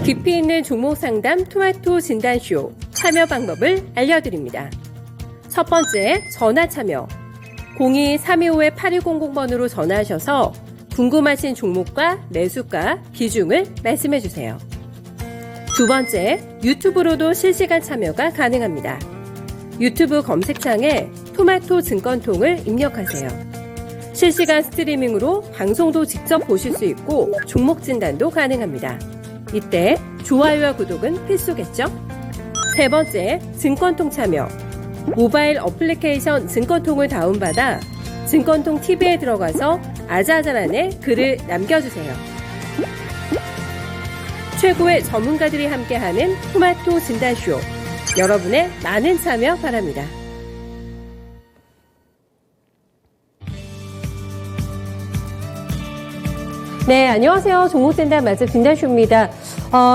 깊이 있는 종목 상담 토마토 진단쇼 참여 방법을 알려드립니다. 첫 번째, 전화 참여. 02-325-8200번으로 전화하셔서 궁금하신 종목과 매수가, 비중을 말씀해주세요. 두 번째, 유튜브로도 실시간 참여가 가능합니다. 유튜브 검색창에 토마토 증권통을 입력하세요. 실시간 스트리밍으로 방송도 직접 보실 수 있고 종목 진단도 가능합니다. 이때 좋아요와 구독은 필수겠죠? 세 번째, 증권통 참여. 모바일 어플리케이션 증권통을 다운받아 증권통 TV에 들어가서 아자아자란에 글을 남겨주세요. 최고의 전문가들이 함께하는 토마토 진단쇼. 여러분의 많은 참여 바랍니다. 네, 안녕하세요. 종목진단 맛집 진단쇼입니다.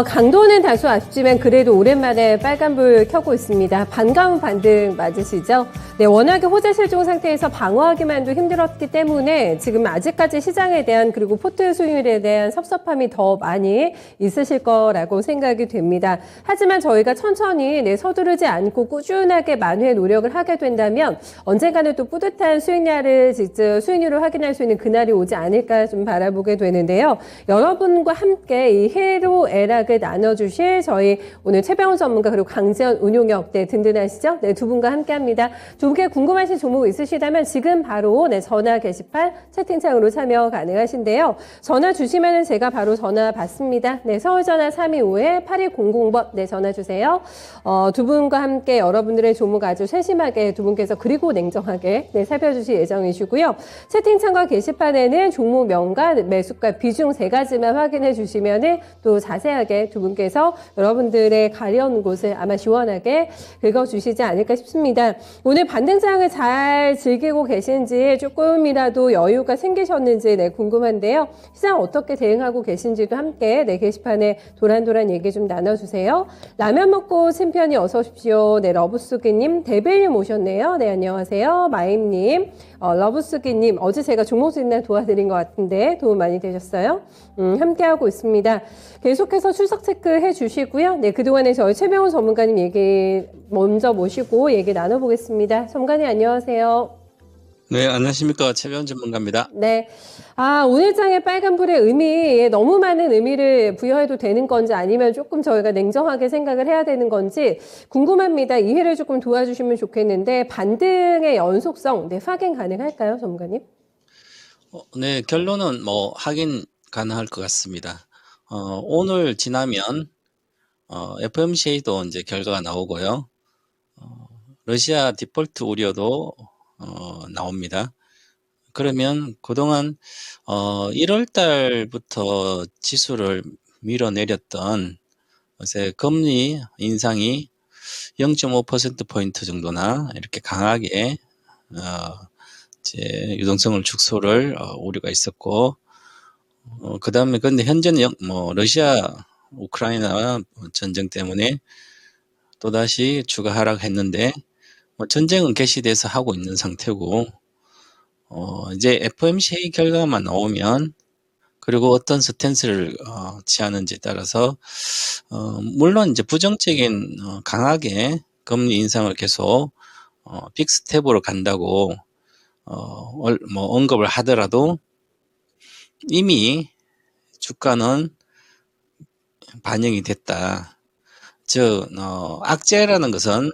강도는 다소 아쉽지만 그래도 오랜만에 빨간불 켜고 있습니다. 반가운 반등 맞으시죠? 네, 워낙에 호재 실종 상태에서 방어하기만도 힘들었기 때문에 지금 아직까지 시장에 대한 그리고 포트 수익률에 대한 섭섭함이 더 많이 있으실 거라고 생각이 됩니다. 하지만 저희가 천천히 서두르지 않고 꾸준하게 만회의 노력을 하게 된다면 언젠가는 또 뿌듯한 수익률을 확인할 수 있는 그날이 오지 않을까 좀 바라보게 되는데요. 여러분과 함께 이 해로애락을 나눠주실 저희 오늘 최병훈 전문가 그리고 강재현 운용역 든든하시죠? 네, 두 분과 함께합니다. 두 분께 궁금하신 종목 있으시다면 지금 바로 전화 게시판 채팅창으로 참여 가능하신데요. 전화 주시면 제가 바로 전화 받습니다. 네, 서울전화 325-8200번 네, 전화 주세요. 두 분과 함께 여러분들의 종목 아주 세심하게 두 분께서 그리고 냉정하게 살펴주실 예정이시고요. 채팅창과 게시판에는 종목 명과 매수가 비중 세 가지만 확인해 주시면 또 자세하게 두 분께서 여러분들의 가려운 곳을 아마 시원하게 긁어주시지 않을까 싶습니다. 오늘 반등장을 잘 즐기고 계신지 조금이라도 여유가 생기셨는지 궁금한데요. 시장 어떻게 대응하고 계신지도 함께 게시판에 도란도란 얘기 좀 나눠주세요. 라면 먹고 챔피언이 어서 오십시오. 네, 러브스기님, 데빌님 오셨네요. 네, 안녕하세요. 마임님, 러브스기님, 어제 제가 종목 진단 도와드린 것 같은데 도움 많이 되셨어요? 함께하고 있습니다. 계속해서 출석 체크해 주시고요. 네, 그동안에 저희 최병훈 전문가님 얘기 먼저 모시고 얘기 나눠보겠습니다. 전문가님 안녕하세요. 네, 안녕하십니까. 최병훈 전문가입니다. 네. 오늘 장의 빨간불의 의미에 너무 많은 의미를 부여해도 되는 건지 아니면 조금 저희가 냉정하게 생각을 해야 되는 건지 궁금합니다. 이해를 조금 도와주시면 좋겠는데 반등의 연속성 확인 가능할까요, 전문가님? 네, 결론은 확인 가능할 것 같습니다. 오늘 지나면 FOMC도 이제 결과가 나오고요. 러시아 디폴트 우려도 나옵니다. 그러면 그동안 1월 달부터 지수를 밀어내렸던 금리 인상이 0.5%포인트 정도나 이렇게 강하게 유동성을 축소를 우려가 있었고, 그 다음에 근데 현재는 러시아 우크라이나 전쟁 때문에 또다시 추가 하락했는데 전쟁은 개시돼서 하고 있는 상태고, 이제 FOMC 결과만 나오면 그리고 어떤 스탠스를 취하는지에 따라서 물론 이제 부정적인 강하게 금리 인상을 계속 빅스텝으로 간다고 언급을 하더라도 이미 주가는 반영이 됐다. 즉 악재라는 것은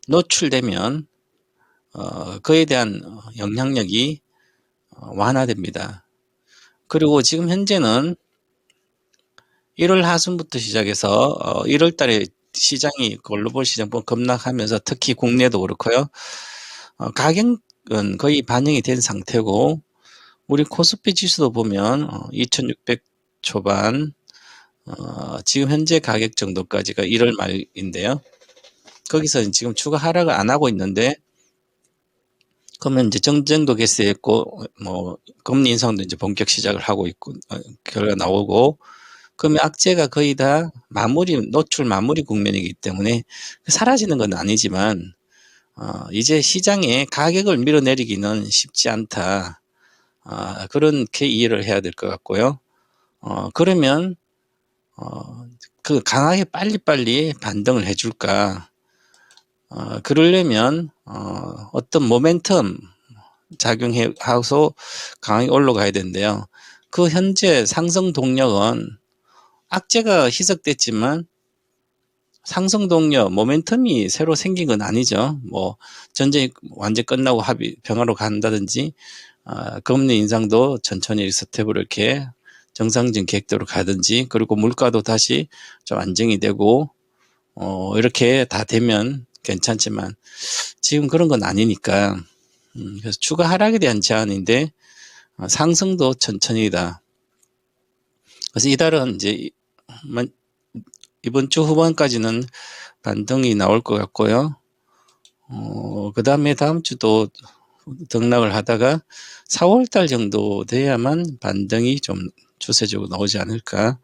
노출되면 그에 대한 영향력이 완화됩니다. 그리고 지금 현재는 1월 하순부터 시작해서 1월 달에 시장이 글로벌 시장 급락하면서 특히 국내도 그렇고요. 가격은 거의 반영이 된 상태고 우리 코스피 지수도 보면 2600 초반 지금 현재 가격 정도까지가 1월 말인데요. 거기서 지금 추가 하락을 안 하고 있는데 그러면 이제 정쟁도 개시했고 금리 인상도 이제 본격 시작을 하고 있고 결과 나오고 그러면 악재가 거의 다 노출 마무리 국면이기 때문에 사라지는 건 아니지만 이제 시장에 가격을 밀어내리기는 쉽지 않다. 그렇게 이해를 해야 될 것 같고요. 그러면 그 강하게 빨리빨리 반등을 해줄까? 그러려면 어떤 모멘텀 작용해서 강하게 올라가야 되는데요. 그 현재 상승 동력은 악재가 희석됐지만 상승 동력, 모멘텀이 새로 생긴 건 아니죠. 뭐 전쟁이 완전 끝나고 합의 평화로 간다든지 금리 인상도 천천히 스텝으로 이렇게 정상적인 계획대로 가든지, 그리고 물가도 다시 좀 안정이 되고 이렇게 다 되면 괜찮지만 지금 그런 건 아니니까 그래서 추가 하락에 대한 제한인데 상승도 천천히다. 그래서 이달은 이제 이번 주 후반까지는 반등이 나올 것 같고요. 그 다음에 다음 주도 등락을 하다가 4월 달 정도 돼야만 반등이 좀 추세적으로 나오지 않을까.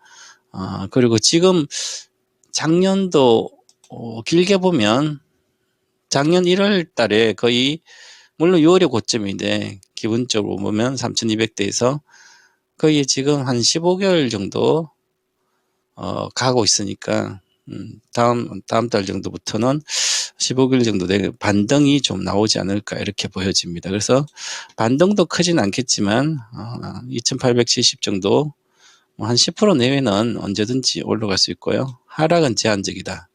그리고 지금 작년도 길게 보면 작년 1월 달에 거의, 물론 6월이 고점인데 기본적으로 보면 3,200대에서 거의 지금 한 15개월 정도 가고 있으니까 다음 달 정도부터는 15개월 정도 되는 반등이 좀 나오지 않을까 이렇게 보여집니다. 그래서 반등도 크진 않겠지만 2870 정도 한 10% 내외는 언제든지 올라갈 수 있고요. 하락은 제한적이다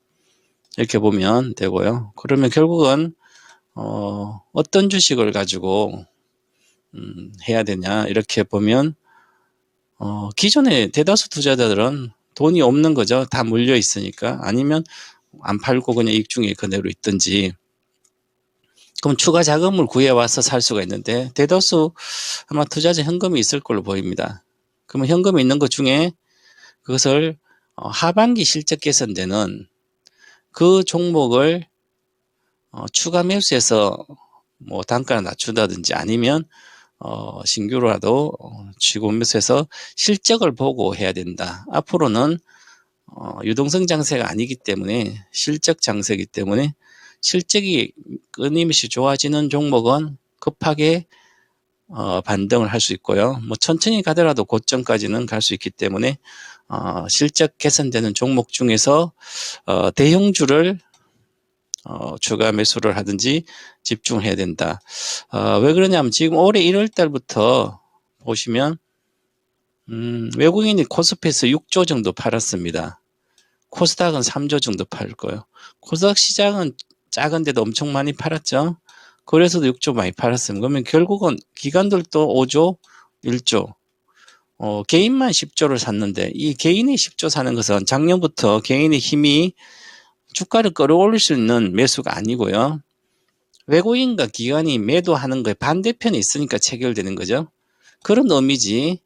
이렇게 보면 되고요. 그러면 결국은 어떤 주식을 가지고 해야 되냐 이렇게 보면 기존의 대다수 투자자들은 돈이 없는 거죠. 다 물려 있으니까. 아니면 안 팔고 그냥 익중에 그대로 있든지, 그럼 추가 자금을 구해와서 살 수가 있는데 대다수 아마 투자자 현금이 있을 걸로 보입니다. 그러면 현금이 있는 것 중에 그것을 하반기 실적 개선되는 그 종목을 추가 매수해서 뭐 단가를 낮춘다든지 아니면 신규로라도 취고 매수해서 실적을 보고 해야 된다. 앞으로는 유동성 장세가 아니기 때문에 실적 장세이기 때문에 실적이 끊임없이 좋아지는 종목은 급하게 반등을 할 수 있고요. 뭐 천천히 가더라도 고점까지는 갈 수 있기 때문에 실적 개선되는 종목 중에서 대형주를 추가 매수를 하든지 집중해야 된다. 왜 그러냐면 지금 올해 1월 달부터 보시면 외국인이 코스피에서 6조 정도 팔았습니다. 코스닥은 3조 정도 팔 거예요. 코스닥 시장은 작은데도 엄청 많이 팔았죠. 그래서도 6조 많이 팔았습니다. 그러면 결국은 기관들도 5조, 1조, 개인만 10조를 샀는데, 이 개인이 10조 사는 것은 작년부터 개인의 힘이 주가를 끌어올릴 수 있는 매수가 아니고요. 외국인과 기관이 매도하는 거에 반대편에 있으니까 체결되는 거죠. 그런 의미지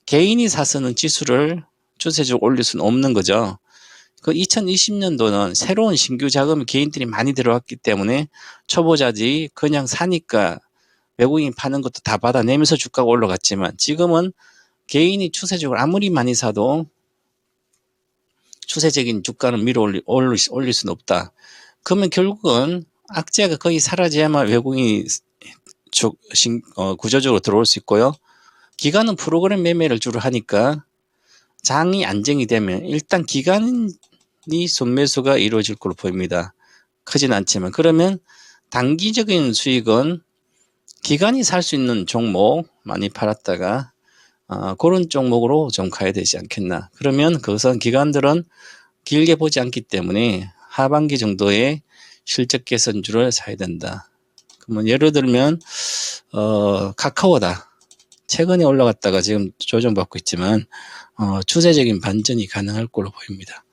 개인이 사서는 지수를 추세적으로 올릴 수는 없는 거죠. 그 2020년도는 새로운 신규 자금이 개인들이 많이 들어왔기 때문에 초보자들이 그냥 사니까 외국인이 파는 것도 다 받아내면서 주가가 올라갔지만, 지금은 개인이 추세적으로 아무리 많이 사도 추세적인 주가는 밀어 올릴 수는 없다. 그러면 결국은 악재가 거의 사라져야만 외국인이 구조적으로 들어올 수 있고요. 기관은 프로그램 매매를 주로 하니까 장이 안정이 되면 일단 기관이 손매수가 이루어질 걸로 보입니다. 크진 않지만. 그러면 단기적인 수익은 기관이 살 수 있는 종목 많이 팔았다가 그런 종목으로 좀 가야 되지 않겠나. 그러면 그것은 기관들은 길게 보지 않기 때문에 하반기 정도의 실적 개선주를 사야 된다. 그러면 예를 들면 카카오다. 최근에 올라갔다가 지금 조정받고 있지만 추세적인 반전이 가능할 걸로 보입니다.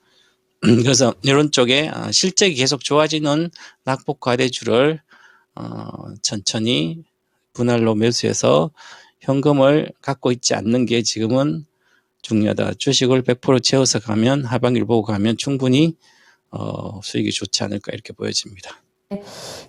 그래서 이런 쪽에 실적이 계속 좋아지는 낙폭 과대주를 천천히 분할로 매수해서 현금을 갖고 있지 않는 게 지금은 중요하다. 주식을 100% 채워서 가면, 하반기를 보고 가면 충분히 수익이 좋지 않을까 이렇게 보여집니다.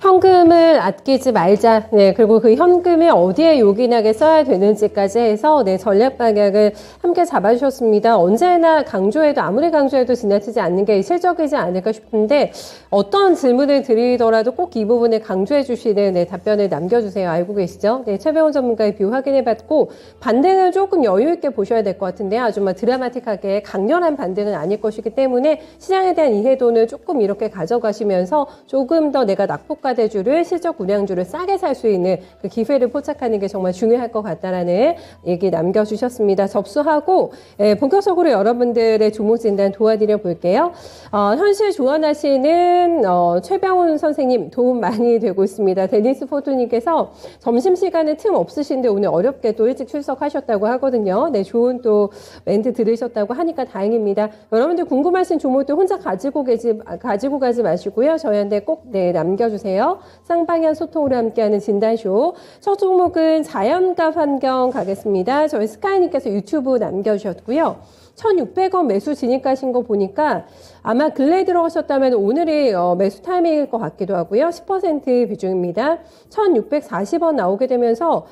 현금을 아끼지 말자. 네, 그리고 그 현금을 어디에 요긴하게 써야 되는지까지 해서 네, 전략 방향을 함께 잡아주셨습니다. 언제나 강조해도 아무리 강조해도 지나치지 않는 게 실적이지 않을까 싶은데 어떤 질문을 드리더라도 꼭 이 부분을 강조해 주시는 네, 답변을 남겨주세요. 알고 계시죠? 네, 최병훈 전문가의 뷰 확인해봤고 반등은 조금 여유 있게 보셔야 될 것 같은데요. 아주 막 드라마틱하게 강렬한 반등은 아닐 것이기 때문에 시장에 대한 이해도는 조금 이렇게 가져가시면서 조금 더 내가 낙폭과대주를 실적 우량주를 싸게 살 수 있는 그 기회를 포착하는 게 정말 중요할 것 같다라는 얘기 남겨주셨습니다. 접수하고 본격적으로 여러분들의 주목 진단 도와드려 볼게요. 현실 조언하시는 최병훈 선생님 도움 많이 되고 있습니다. 데니스 포토님께서 점심시간에 틈 없으신데 오늘 어렵게도 일찍 출석하셨다고 하거든요. 네, 좋은 또 멘트 들으셨다고 하니까 다행입니다. 여러분들 궁금하신 조목도 혼자 가지고 가지 마시고요. 저희한테 꼭 네, 남겨주세요. 쌍방향 소통으로 함께하는 진단쇼. 첫 종목은 자연과 환경 가겠습니다. 저희 스카이님께서 유튜브 남겨주셨고요. 1,600원 매수 진입하신 거 보니까 아마 근래에 들어가셨다면 오늘이 매수 타이밍일 것 같기도 하고요. 10% 비중입니다. 1,640원 나오게 되면서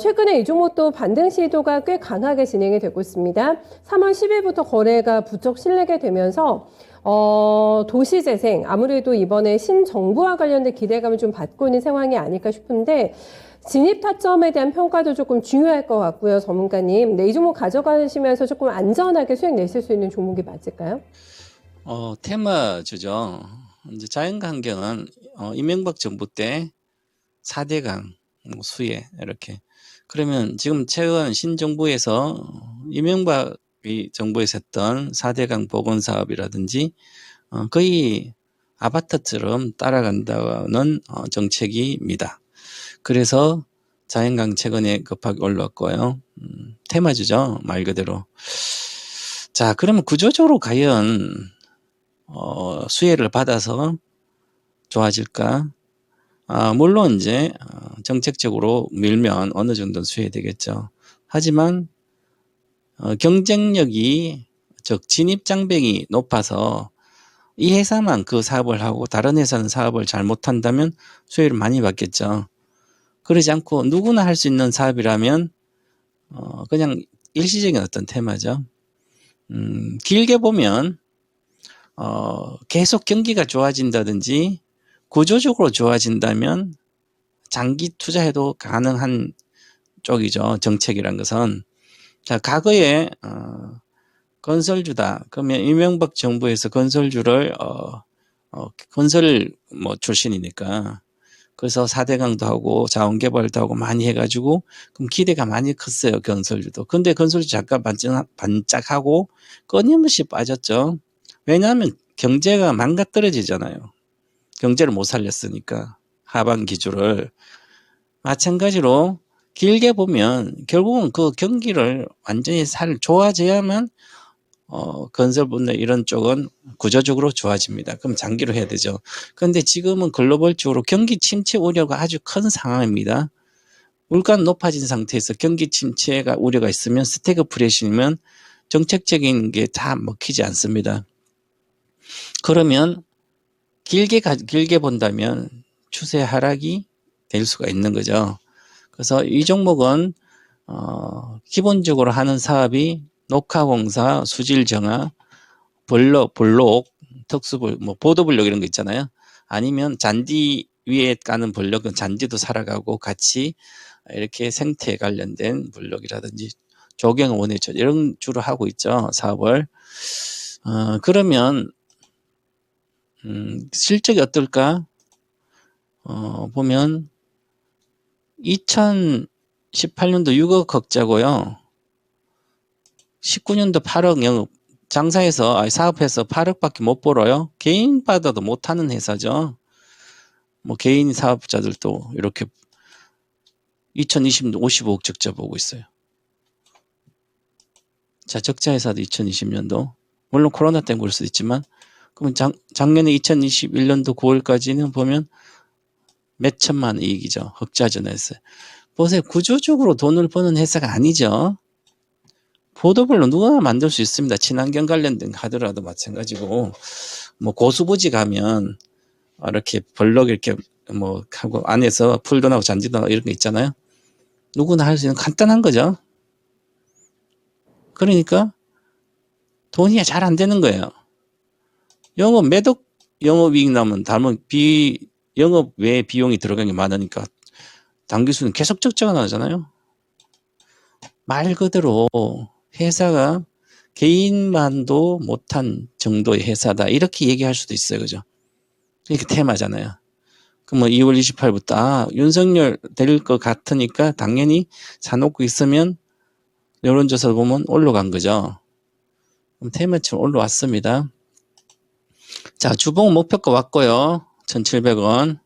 최근에 이 종목도 반등 시도가 꽤 강하게 진행이 되고 있습니다. 3월 10일부터 거래가 부쩍 실리게 되면서 도시재생, 아무래도 이번에 신정부와 관련된 기대감을 좀 받고 있는 상황이 아닐까 싶은데, 진입 타점에 대한 평가도 조금 중요할 것 같고요, 전문가님. 네, 이 종목 가져가시면서 조금 안전하게 수익 내실 수 있는 종목이 맞을까요? 테마주죠. 이제 자연환경은 이명박 정부 때 4대강 수혜 이렇게. 그러면 지금 최근 신정부에서 이명박이 정부에서 했던 4대강 복원 사업이라든지 거의 아파트처럼 따라간다는 정책입니다. 그래서 자연강 최근에 급하게 올랐고요. 테마주죠, 말 그대로. 자, 그러면 구조적으로 과연 수혜를 받아서 좋아질까? 물론 이제 정책적으로 밀면 어느 정도는 수혜되겠죠. 하지만 경쟁력이, 즉 진입 장벽이 높아서 이 회사만 그 사업을 하고 다른 회사는 사업을 잘 못한다면 수혜를 많이 받겠죠. 그러지 않고 누구나 할 수 있는 사업이라면 그냥 일시적인 어떤 테마죠. 길게 보면 계속 경기가 좋아진다든지 구조적으로 좋아진다면 장기 투자해도 가능한 쪽이죠. 정책이란 것은. 자, 과거에 건설주다. 그러면 이명박 정부에서 건설주를 건설 출신이니까 그래서 4대강도 하고 자원개발도 하고 많이 해가지고 그럼 기대가 많이 컸어요. 건설주도. 근데 건설주 잠깐 반짝하고 끊임없이 빠졌죠. 왜냐하면 경제가 망가떨어지잖아요. 경제를 못 살렸으니까 하반 기조를. 마찬가지로 길게 보면 결국은 그 경기를 완전히 좋아져야만 건설분들 이런 쪽은 구조적으로 좋아집니다. 그럼 장기로 해야 되죠. 그런데 지금은 글로벌적으로 경기 침체 우려가 아주 큰 상황입니다. 물가는 높아진 상태에서 경기 침체가 우려가 있으면 스태그플레이션이면 정책적인 게 다 먹히지 않습니다. 그러면 길게 본다면 추세 하락이 될 수가 있는 거죠. 그래서 이 종목은 기본적으로 하는 사업이 녹화공사, 수질정화, 블록, 보도블록 이런 거 있잖아요. 아니면 잔디 위에 까는 블록은 잔디도 살아가고 같이 이렇게 생태에 관련된 블록이라든지 조경 원해처 이런 주로 하고 있죠. 사업을. 그러면 실적이 어떨까? 보면 2018년도 6억 적자고요. 19년도 8억 영업, 사업해서 8억밖에 못 벌어요. 개인 받아도 못하는 회사죠. 개인 사업자들도 이렇게 2020년도 55억 적자 보고 있어요. 자, 적자 회사도 2020년도. 물론 코로나 때문에 그럴 수도 있지만, 그러면 작년에 2021년도 9월까지는 보면 몇 천만 원 이익이죠. 흑자 전환했어요. 보세요. 구조적으로 돈을 버는 회사가 아니죠. 보도블록 누구나 만들 수 있습니다. 친환경 관련된 하더라도 마찬가지고, 고수부지 가면 이렇게 벌럭 이렇게 뭐 하고 안에서 풀도 나고 잔디도 나고 이런 거 있잖아요. 누구나 할 수 있는 간단한 거죠. 그러니까 돈이 잘 안 되는 거예요. 영업 매독 영업이익 나면 다른 영업 외에 비용이 들어간 게 많으니까 당기수는 계속 적자가 나잖아요. 말 그대로 회사가 개인만도 못한 정도의 회사다 이렇게 얘기할 수도 있어요. 그죠? 이렇게 테마잖아요. 그럼 뭐 2월 28일부터 윤석열 될 것 같으니까 당연히 사놓고 있으면 여론조사 보면 올라간 거죠. 그럼 테마처럼 올라왔습니다. 자, 주봉 목표가 왔고요. 1,700원.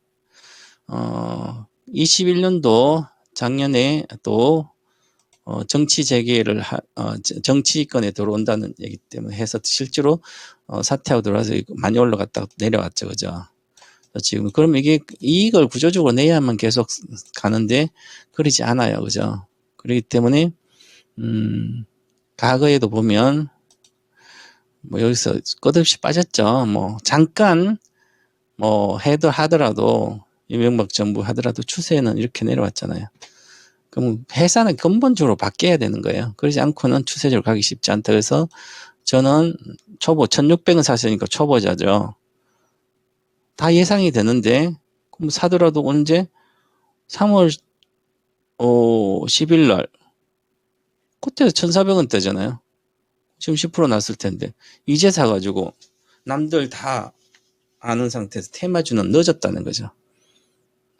21년도 작년에 또 정치 재개를 정치권에 들어온다는 얘기 때문에 해서 실제로 사퇴하고 들어와서 많이 올라갔다가 내려왔죠. 그죠? 지금 그럼 이게 이익을 구조적으로 내야만 계속 가는데 그러지 않아요. 그죠? 그렇기 때문에 과거에도 보면 뭐 여기서 끝없이 빠졌죠. 뭐 잠깐 뭐 하더라도 이명박 정부 하더라도 추세는 이렇게 내려왔잖아요. 그럼 회사는 근본적으로 바뀌어야 되는 거예요. 그러지 않고는 추세적으로 가기 쉽지 않다. 그래서 저는 초보 1600원 샀으니까 초보자죠. 다 예상이 되는데 그럼 사더라도 언제 3월 10일 날 그때도 1,400원대잖아요. 지금 10% 났을 텐데 이제 사가지고 남들 다 아는 상태에서 테마주는 늦었다는 거죠.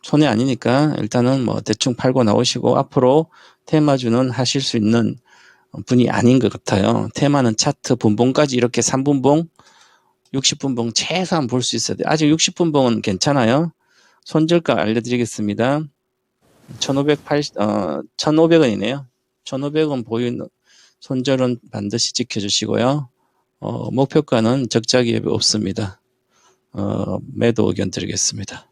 손해 아니니까 일단은 뭐 대충 팔고 나오시고 앞으로 테마주는 하실 수 있는 분이 아닌 것 같아요. 테마는 차트 분봉까지 이렇게 3분봉, 60분봉 최소한 볼 수 있어야 돼요. 아직 60분봉은 괜찮아요. 손절가 알려드리겠습니다. 1,500원이네요. 1,500원 보이는 손절은 반드시 지켜주시고요. 목표가는 적자 기업이 없습니다. 매도 의견 드리겠습니다.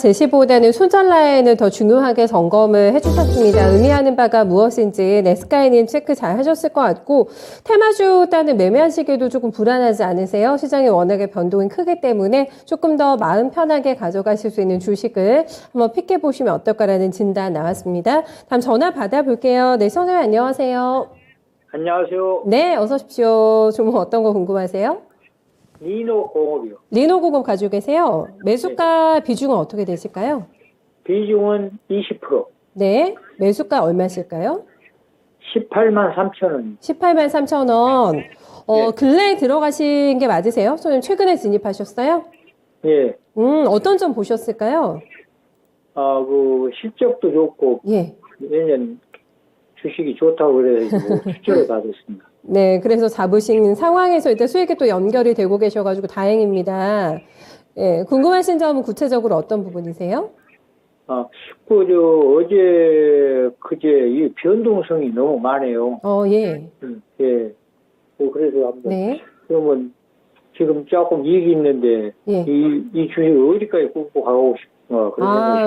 제시보다는 손절 라인을 더 중요하게 점검을 해주셨습니다. 의미하는 바가 무엇인지 스카이님 체크 잘 하셨을 것 같고 테마주 따는 매매하시기에도 조금 불안하지 않으세요? 시장이 워낙에 변동이 크기 때문에 조금 더 마음 편하게 가져가실 수 있는 주식을 한번 픽해 보시면 어떨까라는 진단 나왔습니다. 다음 전화 받아볼게요. 네, 선생님 안녕하세요. 안녕하세요. 네, 어서 오십시오. 종목 어떤 거 궁금하세요? 리노공업이요. 리노공업 가지고 계세요. 매수가 비중은 어떻게 되실까요? 비중은 20%. 네. 매수가 얼마실까요? 18만 3천 원. 18만 3천 원. 예. 근래에 들어가신 게 맞으세요? 손님 최근에 진입하셨어요? 예. 어떤 점 보셨을까요? 그 실적도 좋고 예. 매년 주식이 좋다고 그래서 추천을 받았습니다. 네. 그래서 잡으신 상황에서 일단 수익이 또 연결이 되고 계셔가지고 다행입니다. 예. 궁금하신 점은 구체적으로 어떤 부분이세요? 어제, 그제 이 변동성이 너무 많아요. 예. 예. 그래서 한번. 네. 그러면 지금 조금 이익이 있는데 예. 이 주식 어디까지 꽂고 가고 싶어.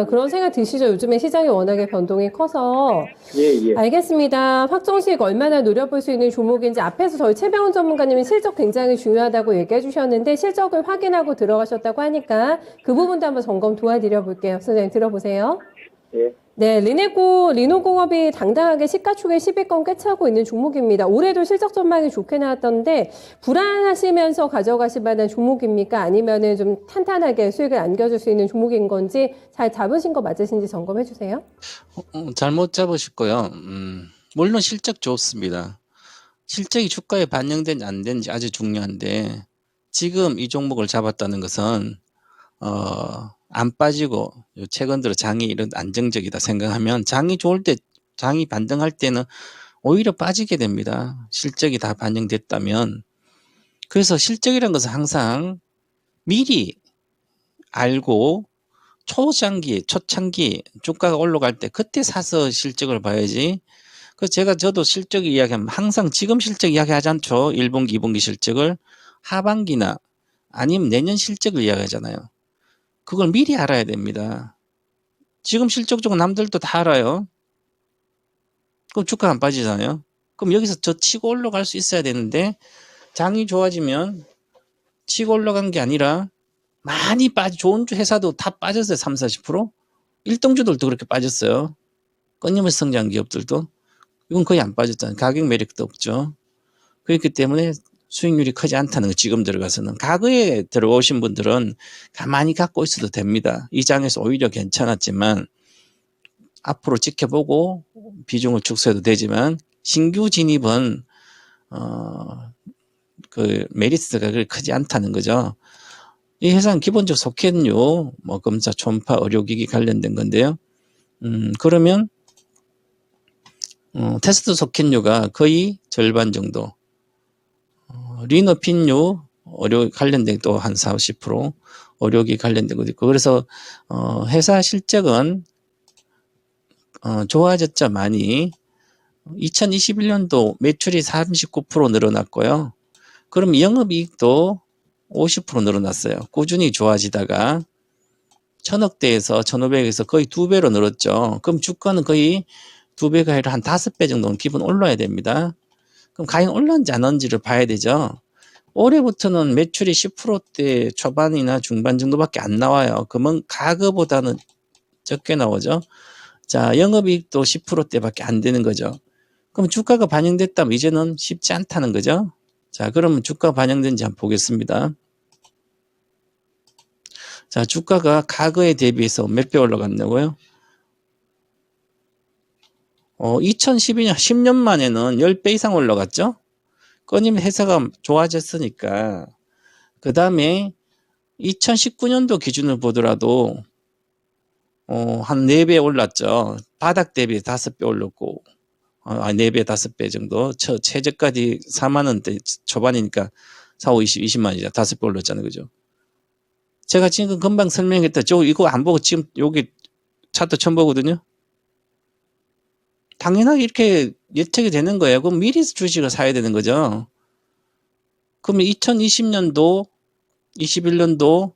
그런 생각 드시죠? 요즘에 시장이 워낙에 변동이 커서. 예. 알겠습니다. 확정수익 얼마나 노려볼 수 있는 종목인지 앞에서 저희 최병훈 전문가님이 실적 굉장히 중요하다고 얘기해 주셨는데 실적을 확인하고 들어가셨다고 하니까 그 부분도 한번 점검 도와드려 볼게요. 선생님 들어보세요. 예. 네, 리노공업이 당당하게 시가총액 10위권 꿰차고 있는 종목입니다. 올해도 실적 전망이 좋게 나왔던데 불안하시면서 가져가실 만한 종목입니까? 아니면은 좀 탄탄하게 수익을 안겨줄 수 있는 종목인 건지 잘 잡으신 거 맞으신지 점검해 주세요. 잘못 잡으셨고요. 물론 실적 좋습니다. 실적이 주가에 반영된지 안 되는지 아주 중요한데 지금 이 종목을 잡았다는 것은 안 빠지고 최근 들어 장이 이런 안정적이다 생각하면 장이 좋을 때 장이 반등할 때는 오히려 빠지게 됩니다. 실적이 다 반영됐다면. 그래서 실적이라는 것은 항상 미리 알고 초창기 주가가 올라갈 때 그때 사서 실적을 봐야지. 그래서 저도 실적 이야기하면 항상 지금 실적 이야기하지 않죠. 1분기, 2분기 실적을 하반기나 아니면 내년 실적을 이야기하잖아요. 그걸 미리 알아야 됩니다. 지금 실적 중에 남들도 다 알아요. 그럼 주가 안 빠지잖아요. 그럼 여기서 저 치고 올라갈 수 있어야 되는데 장이 좋아지면 치고 올라간 게 아니라 많이 좋은 회사도 다 빠졌어요. 30-40%. 1등주들도 그렇게 빠졌어요. 끊임없이 성장한 기업들도. 이건 거의 안 빠졌잖아요. 가격 매력도 없죠. 그렇기 때문에 수익률이 크지 않다는 거, 지금 들어가서는. 과거에 들어오신 분들은 가만히 갖고 있어도 됩니다. 이 장에서 오히려 괜찮았지만 앞으로 지켜보고 비중을 축소해도 되지만 신규 진입은 그 메리트가 그렇게 크지 않다는 거죠. 이 회사는 기본적으로 소켓류, 뭐 검사, 초음파, 의료기기 관련된 건데요. 그러면 테스트 소켓류가 거의 절반 정도, 리노핀류, 의료 관련된 또 한 40%, 의료기 관련된 것도 있고, 그래서 회사 실적은 좋아졌죠, 많이. 2021년도 매출이 39% 늘어났고요. 그럼 영업이익도 50% 늘어났어요. 꾸준히 좋아지다가 1000억대에서 1500에서 거의 2배로 늘었죠. 그럼 주가는 거의 2배가 아니라 한 5배 정도는 기본 올라야 됩니다. 그럼 과연 올랐는지 안 올랐는지를 봐야 되죠. 올해부터는 매출이 10%대 초반이나 중반 정도밖에 안 나와요. 그러면 과거보다는 적게 나오죠. 자, 영업이익도 10%대밖에 안 되는 거죠. 그럼 주가가 반영됐다면 이제는 쉽지 않다는 거죠. 자, 그러면 주가 반영된지 한번 보겠습니다. 자, 주가가 과거에 대비해서 몇 배 올라갔냐고요? 2012년, 10년 만에는 10배 이상 올라갔죠? 끊임 회사가 좋아졌으니까. 그 다음에 2019년도 기준을 보더라도, 한 4배 올랐죠. 바닥 대비 5배 올랐고, 4배, 5배 정도. 최저까지 4만원대 초반이니까 4, 5, 20만이죠. 5배 올랐잖아요. 그죠? 제가 지금 금방 설명했다. 이거 안 보고 지금 여기 차트 처음 보거든요. 당연하게 이렇게 예측이 되는 거예요. 그럼 미리 주식을 사야 되는 거죠. 그러면 2020년도, 21년도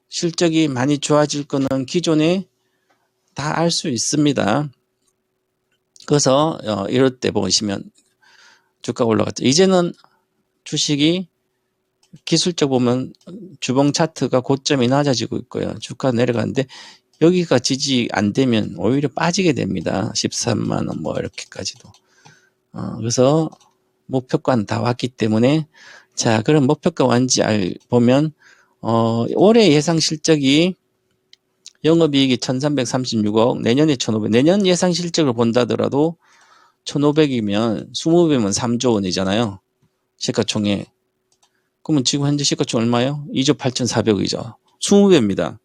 실적이 많이 좋아질 거는 기존에 다 알 수 있습니다. 그래서 이럴 때 보시면 주가가 올라갔죠. 이제는 주식이 기술적 보면 주봉 차트가 고점이 낮아지고 있고요. 주가 내려가는데 여기가 지지 안 되면 오히려 빠지게 됩니다. 13만 원 뭐 이렇게까지도. 그래서 목표가는 다 왔기 때문에 자, 그럼 목표가 왔는지 보면 올해 예상 실적이 영업이익이 1336억, 내년에 1500. 내년 예상 실적을 본다더라도 1500이면 20배면 3조 원이잖아요. 시가총액. 그러면 지금 현재 시가총 얼마요? 2조 8400억이죠. 20배입니다.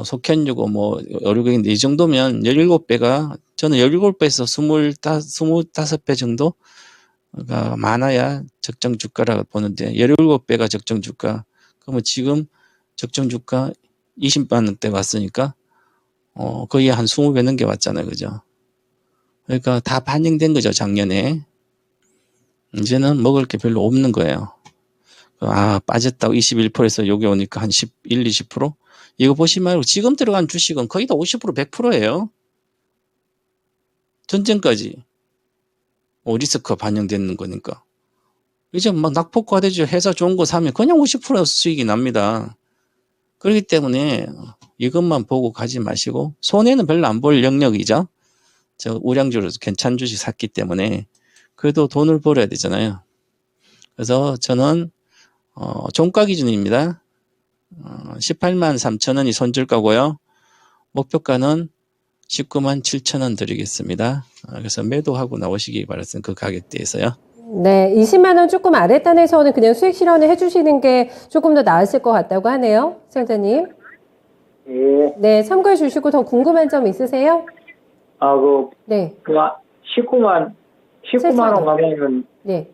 속현유고 뭐 의료객인데 이 정도면 17배가 저는 17배에서 25배 정도가 많아야 적정 주가라고 보는데 17배가 적정 주가. 그러면 지금 적정 주가 20만 원대 왔으니까 거의 한 20배 넘게 왔잖아요. 그죠? 그러니까 다 반영된 거죠. 작년에. 이제는 먹을 게 별로 없는 거예요. 빠졌다고 21%에서 여기 오니까 한 11, 20%? 이거 보시면 말고 지금 들어간 주식은 거의 다 50%, 100%예요. 전쟁까지. 리스크가 반영되는 거니까. 이제 막 낙폭과대주 회사 좋은 거 사면 그냥 50% 수익이 납니다. 그렇기 때문에 이것만 보고 가지 마시고 손해는 별로 안 볼 영역이죠. 저 우량주로 괜찮은 주식 샀기 때문에 그래도 돈을 벌어야 되잖아요. 그래서 저는 종가 기준입니다. 18만 3천 원이 손절가고요. 목표가는 19만 7천 원 드리겠습니다. 그래서 매도하고 나오시기 바랐습니다. 그 가격대에서요. 네, 20만 원 조금 아래단에서는 그냥 수익 실현을 해주시는 게 조금 더 나으실 것 같다고 하네요, 시장자님. 예. 네, 참고해 주시고 더 궁금한 점 있으세요? 네. 19만 원 가면은 네.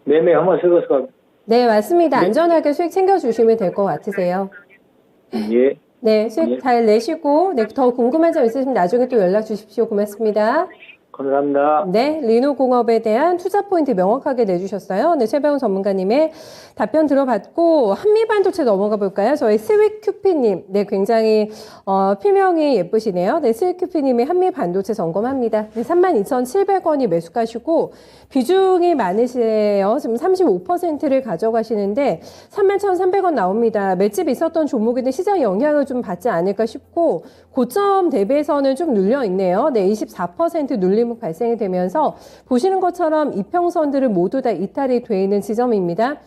매매하면 쓰고서. 네, 맞습니다. 네. 안전하게 수익 챙겨주시면 될 것 같으세요. 예. 네, 수익 예. 잘 내시고, 네, 더 궁금한 점 있으시면 나중에 또 연락 주십시오. 고맙습니다. 감사합니다. 네, 리노공업에 대한 투자 포인트 명확하게 내주셨어요. 네, 최배운 전문가님의 답변 들어봤고, 한미반도체 넘어가 볼까요? 저희 스윗큐피님, 네, 굉장히, 필명이 예쁘시네요. 네, 스윗큐피님이 한미반도체 점검합니다. 네, 32,700원이 매수가시고, 비중이 많으시네요. 지금 35%를 가져가시는데, 31,300원 나옵니다. 맷집이 있었던 종목인데 시장 영향을 좀 받지 않을까 싶고, 고점 대비해서는 좀 눌려 있네요. 네, 24% 눌림이 발생이 되면서 보시는 것처럼 이평선들은 모두 다 이탈이 돼 있는 지점입니다.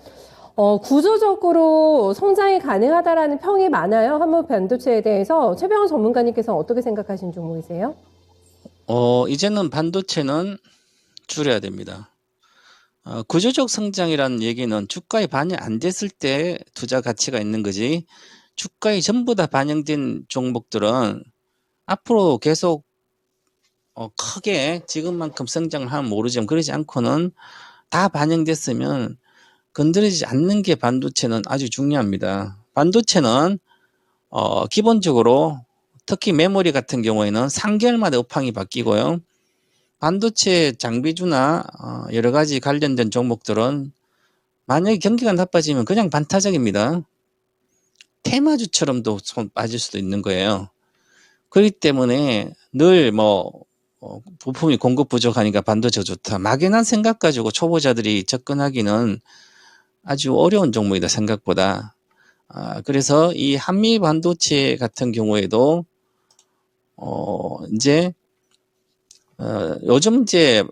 구조적으로 성장이 가능하다라는 평이 많아요. 한미반도체에 대해서 최병원 전문가님께서 어떻게 생각하시는 종목이세요? 이제는 반도체는 줄여야 됩니다. 구조적 성장이라는 얘기는 주가에 반영 안 됐을 때 투자 가치가 있는 거지, 주가에 전부 다 반영된 종목들은 앞으로 계속 크게 지금만큼 성장을 하면 모르지만 그러지 않고는 다 반영됐으면 건드리지 않는 게 반도체는 아주 중요합니다. 반도체는 기본적으로 특히 메모리 같은 경우에는 3개월마다 업황이 바뀌고요. 반도체 장비주나 여러 가지 관련된 종목들은 만약에 경기가 나빠지면 그냥 반타작입니다. 테마주처럼도 손 빠질 수도 있는 거예요. 그렇기 때문에 늘 부품이 공급 부족하니까 반도체가 좋다, 막연한 생각 가지고 초보자들이 접근하기는 아주 어려운 종목이다, 생각보다. 그래서 이 한미 반도체 같은 경우에도 이제 요즘 이제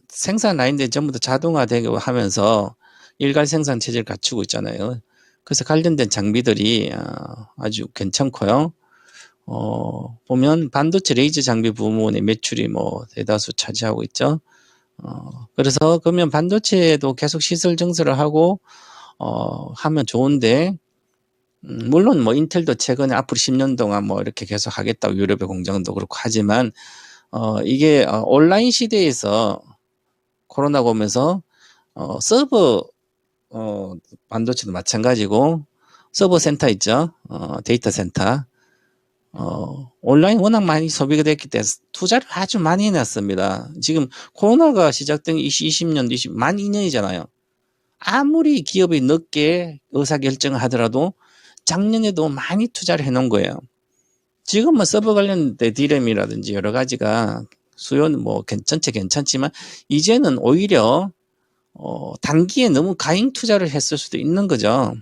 생산 라인들이 전부 다 자동화되고 하면서 일괄 생산 체제를 갖추고 있잖아요. 그래서 관련된 장비들이 아주 괜찮고요. 보면 반도체 레이저 장비 부문의 매출이 대다수 차지하고 있죠. 그래서 그러면 반도체도 계속 시설 증설을 하고 하면 좋은데, 물론 인텔도 최근에 앞으로 10년 동안 이렇게 계속 하겠다고 유럽의 공장도 그렇고 하지만, 이게 온라인 시대에서 코로나가 오면서 서버 반도체도 마찬가지고, 서버 센터 있죠. 데이터 센터. 온라인 워낙 많이 소비가 됐기 때문에 투자를 아주 많이 해놨습니다. 지금 코로나가 시작된 2020년도 만 2년이잖아요. 아무리 기업이 늦게 의사결정을 하더라도 작년에도 많이 투자를 해놓은 거예요. 지금은 서버 관련된 D램이라든지 여러 가지가 수요는 전체 괜찮지만 이제는 오히려 단기에 너무 과잉 투자를 했을 수도 있는 거죠.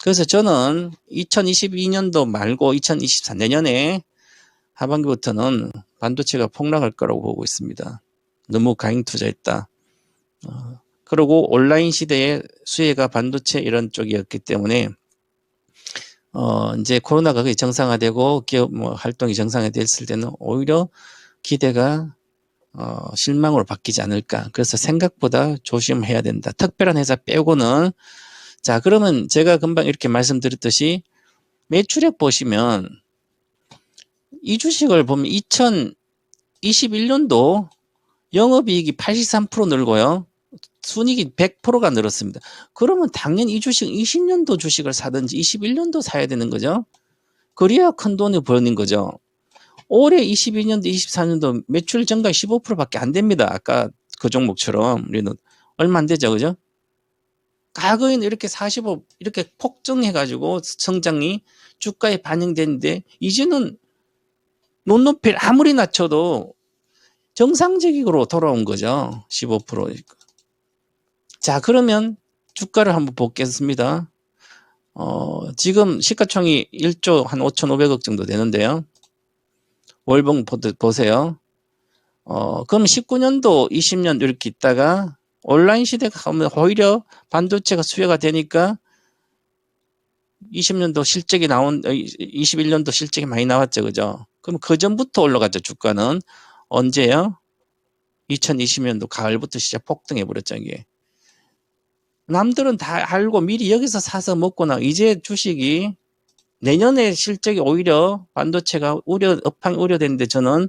그래서 저는 2022년도 말고 2024년에 하반기부터는 반도체가 폭락할 거라고 보고 있습니다. 너무 과잉 투자했다. 그리고 온라인 시대에 수혜가 반도체 이런 쪽이었기 때문에 이제 코로나가 거의 정상화되고 기업 활동이 정상화됐을 때는 오히려 기대가 실망으로 바뀌지 않을까. 그래서 생각보다 조심해야 된다. 특별한 회사 빼고는. 자, 그러면 제가 금방 이렇게 말씀드렸듯이 매출액 보시면 이 주식을 보면 2021년도 영업이익이 83% 늘고요. 순이익이 100%가 늘었습니다. 그러면 당연히 이 주식 20년도 주식을 사든지 21년도 사야 되는 거죠. 그래야 큰 돈이 버는 거죠. 올해 22년도, 24년도 매출 증가 15%밖에 안 됩니다. 아까 그 종목처럼 우리는 얼마 안 되죠, 그죠? 과거에는 이렇게 45 이렇게 폭증해가지고 성장이 주가에 반영되는데 이제는 논노필 아무리 낮춰도 정상적으로 돌아온 거죠. 15%. 자, 그러면 주가를 한번 보겠습니다. 지금 시가총이 1조 한 5,500억 정도 되는데요. 월봉 보세요. 그럼 19년도, 20년 이렇게 있다가 온라인 시대가 가면 오히려 반도체가 수혜가 되니까 20년도 실적이 21년도 실적이 많이 나왔죠. 그죠? 그럼 그 전부터 올라갔죠. 주가는. 언제요? 2020년도 가을부터 시작 폭등해 버렸죠. 이게. 남들은 다 알고 미리 여기서 사서 먹거나 이제 주식이 내년에 실적이 오히려 반도체가 업황이 우려되는데 저는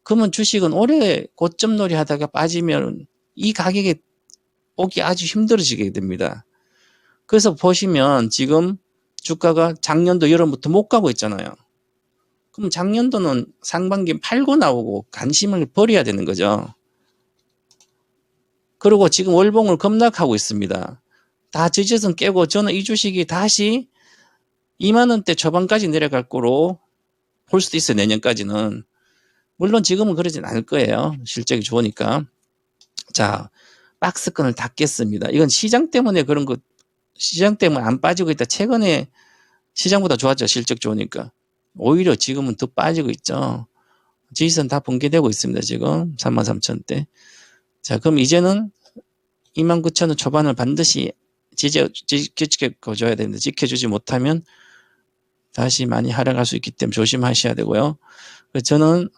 그러면 주식은 올해 고점 놀이 하다가 빠지면 이 가격에 오기 아주 힘들어지게 됩니다. 그래서 보시면 지금 주가가 작년도 여름부터 못 가고 있잖아요. 그럼 작년도는 상반기 팔고 나오고 관심을 버려야 되는 거죠. 그리고 지금 월봉을 급락하고 있습니다. 다 지지선 깨고 저는 이 주식이 다시 2만 원대 초반까지 내려갈 거로 볼 수도 있어요. 내년까지는. 물론 지금은 그러진 않을 거예요. 실적이 좋으니까. 자, 박스권을 닫겠습니다. 이건 시장 때문에 그런 거, 시장 때문에 안 빠지고 있다. 최근에 시장보다 좋았죠. 실적 좋으니까. 오히려 지금은 더 빠지고 있죠. 지지선 다 붕괴되고 있습니다. 지금 33,000대. 자, 그럼 이제는 29,000원 초반을 반드시 지켜줘야 됩니다. 지켜주지 못하면 다시 많이 하락할 수 있기 때문에 조심하셔야 되고요. 저는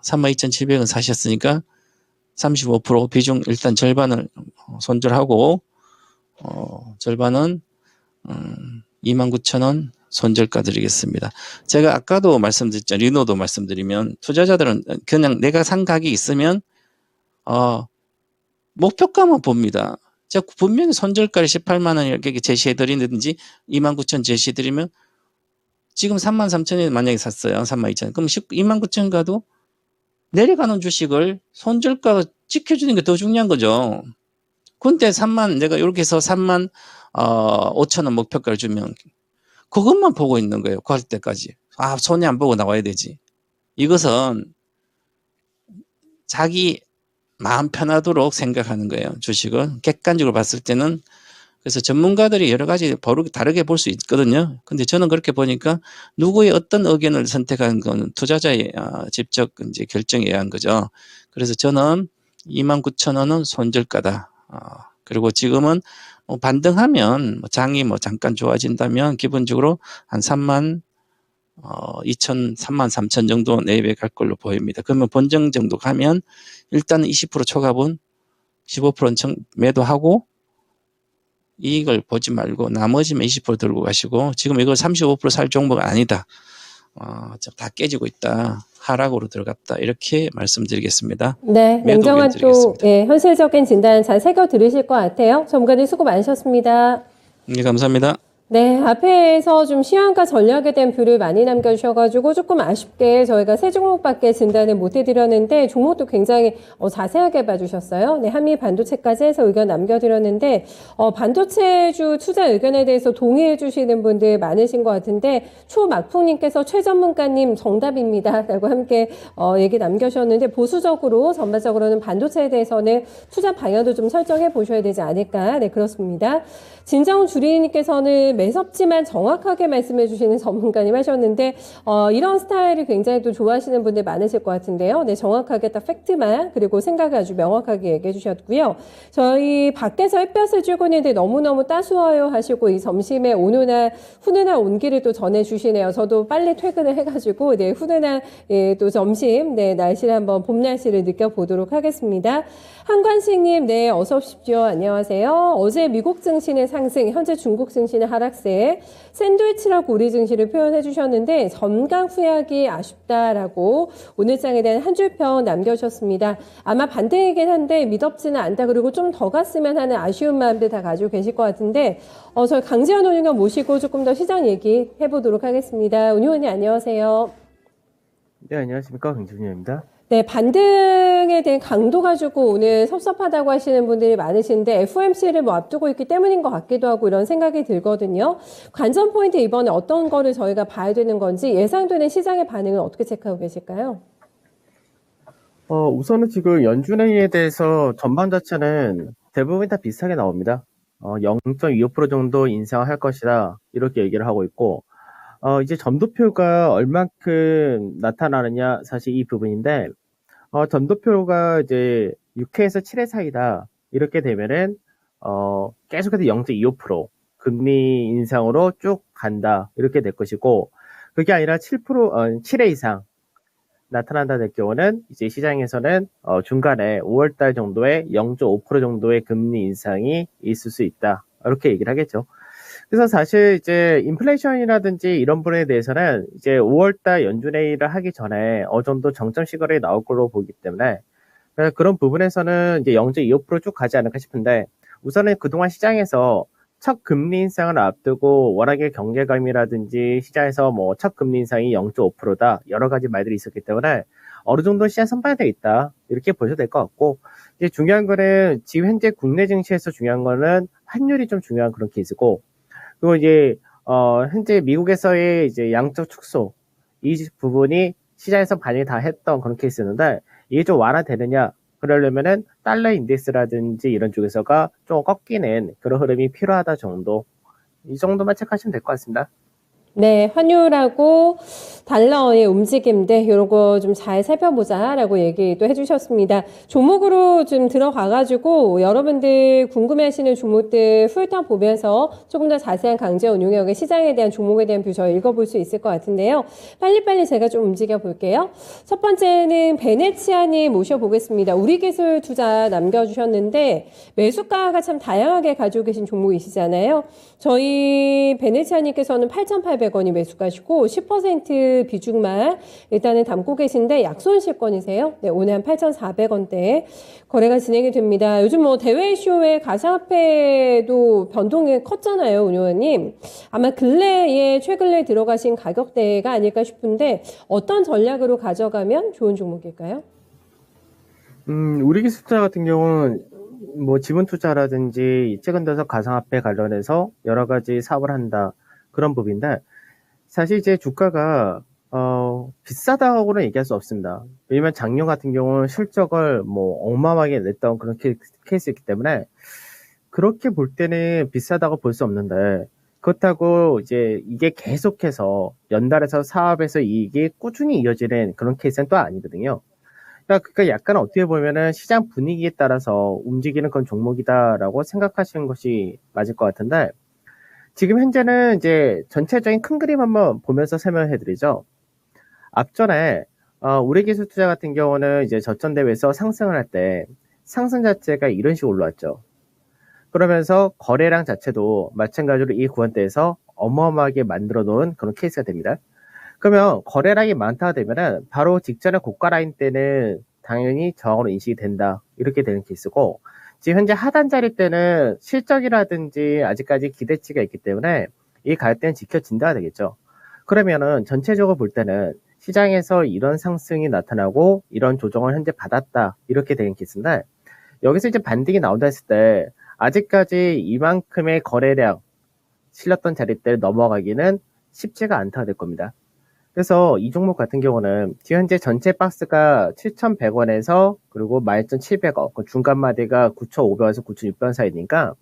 32,700원 사셨으니까 35% 비중 일단 절반을 손절하고 절반은 29,000원 손절가 드리겠습니다. 제가 아까도 말씀드렸죠. 리노도 말씀드리면 투자자들은 그냥 내가 산 가격이 있으면 목표가만 봅니다. 제가 분명히 손절가를 18만 원 이렇게 제시해드리든지 29,000원 제시해드리면 지금 33,000원에 만약에 샀어요. 32,000원. 그럼 29,000원 가도 내려가는 주식을 손절가 지켜주는 게 더 중요한 거죠. 근데 내가 이렇게 해서 3만 5,000원 목표가를 주면 그것만 보고 있는 거예요. 그 할 때까지. 손해 안 보고 나와야 되지. 이것은 자기 마음 편하도록 생각하는 거예요. 주식은. 객관적으로 봤을 때는. 그래서 전문가들이 여러 가지 다르게 볼 수 있거든요. 근데 저는 그렇게 보니까 누구의 어떤 의견을 선택하는 건 투자자의 직접 이제 결정해야 하는 거죠. 그래서 저는 29,000원은 손절가다. 그리고 지금은 반등하면 장이 잠깐 좋아진다면 기본적으로 한 3만 2천, 3만 3천 정도 내외 갈 걸로 보입니다. 그러면 본정 정도 가면 일단은 20% 초과분 15%는 매도하고 이익을 보지 말고 나머지만 20% 들고 가시고 지금 이걸 35%살 종목은 아니다. 다 깨지고 있다. 하락으로 들어갔다. 이렇게 말씀드리겠습니다. 네, 냉정한 또 현실적인 진단 잘 새겨 들으실 것 같아요. 전문가님 수고 많으셨습니다. 네, 감사합니다. 네, 앞에서 좀 시황과 전략에 대한 뷰를 많이 남겨주셔가지고 조금 아쉽게 저희가 세 종목밖에 진단을 못 해드렸는데 종목도 굉장히 자세하게 봐주셨어요. 네, 한미 반도체까지 해서 의견 남겨드렸는데 반도체주 투자 의견에 대해서 동의해 주시는 분들 많으신 것 같은데 초막풍님께서 최 전문가님 정답입니다 라고 함께 얘기 남겨주셨는데 보수적으로 전반적으로는 반도체에 대해서는 투자 방향도 좀 설정해 보셔야 되지 않을까. 네, 그렇습니다. 진정 주리님께서는 매섭지만 정확하게 말씀해 주시는 전문가님 하셨는데 이런 스타일을 굉장히 또 좋아하시는 분들 많으실 것 같은데요. 네, 정확하게 딱 팩트만 그리고 생각을 아주 명확하게 얘기해 주셨고요. 저희 밖에서 햇볕을 쬐고 있는데 너무너무 따스워요 하시고 이 점심에 훈훈한 온기를 또 전해주시네요. 저도 빨리 퇴근을 해가지고 네, 훈훈한 또 점심 날씨를 한번 봄 날씨를 느껴보도록 하겠습니다. 한관식님, 네, 어서 오십시오. 안녕하세요. 어제 미국 증시는 상승, 현재 중국 증시는 하락세, 샌드위치라고 우리 증시를 표현해 주셨는데 전강 후약이 아쉽다라고 오늘장에 대한 한 줄평 남겨주셨습니다. 아마 반등이긴 한데 미덥지는 않다. 그리고 좀 더 갔으면 하는 아쉬운 마음들 다 가지고 계실 것 같은데 저희 강지현 운용원 모시고 조금 더 시장 얘기 해보도록 하겠습니다. 운용원님 안녕하세요. 네, 안녕하십니까. 강지훈입니다. 네, 반등에 대한 강도 가지고 오늘 섭섭하다고 하시는 분들이 많으신데 FOMC를 앞두고 있기 때문인 것 같기도 하고 이런 생각이 들거든요. 관전 포인트 이번에 어떤 거를 저희가 봐야 되는 건지 예상되는 시장의 반응은 어떻게 체크하고 계실까요? 우선은 지금 연준회의에 대해서 전반 자체는 대부분 다 비슷하게 나옵니다. 0.25% 정도 인상할 것이다. 이렇게 얘기를 하고 있고, 이제 점도표가 얼만큼 나타나느냐, 사실 이 부분인데, 점도표가 이제 6회에서 7회 사이다. 이렇게 되면은, 계속해서 0.25% 금리 인상으로 쭉 간다. 이렇게 될 것이고, 그게 아니라 7회 이상 나타난다 될 경우는 이제 시장에서는 중간에 5월달 정도에 0.5% 정도의 금리 인상이 있을 수 있다. 이렇게 얘기를 하겠죠. 그래서 사실 이제 인플레이션이라든지 이런 부분에 대해서는 이제 5월달 연준회의를 하기 전에 어느 정도 정점 시거리에 나올 걸로 보기 때문에 그런 부분에서는 이제 0.25% 쭉 가지 않을까 싶은데 우선은 그동안 시장에서 첫 금리 인상을 앞두고 워낙에 경계감이라든지 시장에서 뭐 첫 금리 인상이 0.5%다 여러 가지 말들이 있었기 때문에 어느 정도 시장 선반되어 있다 이렇게 보셔도 될 것 같고 이제 중요한 거는 지금 현재 국내 증시에서 중요한 거는 환율이 좀 중요한 그런 케이스고 그리고 이제 현재 미국에서의 이제 양적 축소 이 부분이 시장에서 반영이 다 했던 그런 케이스였는데 이게 좀 완화되느냐 그러려면은 달러 인덱스라든지 이런 쪽에서가 좀 꺾이는 그런 흐름이 필요하다 정도 이 정도만 체크하시면 될 것 같습니다. 네, 환율하고 달러의 움직임들 이런 거 좀 잘 살펴보자라고 얘기도 해주셨습니다. 종목으로 좀 들어가가지고 여러분들 궁금해하시는 종목들 훑어보면서 조금 더 자세한 강제 운용력의 시장에 대한 종목에 대한 뷰 저희 읽어볼 수 있을 것 같은데요. 빨리빨리 제가 좀 움직여 볼게요. 첫 번째는 베네치아님 모셔보겠습니다. 우리기술 투자 남겨주셨는데 매수가가 참 다양하게 가지고 계신 종목이시잖아요. 저희 베네치아님께서는 8,800원이 매수가시고 10% 비중만 일단은 담고 계신데 약손실권이세요. 네, 오늘 한 8,400원대 거래가 진행이 됩니다. 요즘 뭐 대외 이슈에 가상화폐도 변동이 컸잖아요, 운용원님. 아마 근래에 최근에 들어가신 가격대가 아닐까 싶은데 어떤 전략으로 가져가면 좋은 종목일까요? 우리 기술자 같은 경우는 뭐 지분 투자라든지 최근 들어서 가상화폐 관련해서 여러 가지 사업을 한다 그런 부분인데 사실 이제 주가가 비싸다고는 얘기할 수 없습니다. 왜냐면 작년 같은 경우는 실적을 뭐 어마어마하게 냈던 그런 케이스이기 때문에 그렇게 볼 때는 비싸다고 볼 수 없는데 그렇다고 이제 이게 계속해서 연달아서 사업에서 이익이 꾸준히 이어지는 그런 케이스는 또 아니거든요. 그러니까 약간 어떻게 보면은 시장 분위기에 따라서 움직이는 그런 종목이다라고 생각하시는 것이 맞을 것 같은데 지금 현재는 이제 전체적인 큰 그림 한번 보면서 설명해 드리죠. 앞전에 우리 기술 투자 같은 경우는 이제 저점 대비해서 상승을 할 때 상승 자체가 이런 식으로 올라왔죠. 그러면서 거래량 자체도 마찬가지로 이 구간대에서 어마어마하게 만들어 놓은 그런 케이스가 됩니다. 그러면 거래량이 많다 되면은 바로 직전에 고가 라인 때는 당연히 저항으로 인식이 된다 이렇게 되는 케이스고 지금 현재 하단 자리 때는 실적이라든지 아직까지 기대치가 있기 때문에 이 가격대는 지켜진다 되겠죠. 그러면은 전체적으로 볼 때는 시장에서 이런 상승이 나타나고 이런 조정을 현재 받았다 이렇게 되는 케이스인데 여기서 이제 반등이 나온다 했을 때 아직까지 이만큼의 거래량 실렸던 자리대를 넘어가기는 쉽지가 않다 될 겁니다. 그래서 이 종목 같은 경우는 지금 현재 전체 박스가 7,100원에서 그리고 11,700원, 그 중간 마디가 9,500원에서 9,600원 사이니까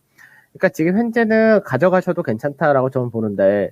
그러니까 지금 현재는 가져가셔도 괜찮다라고 저는 보는데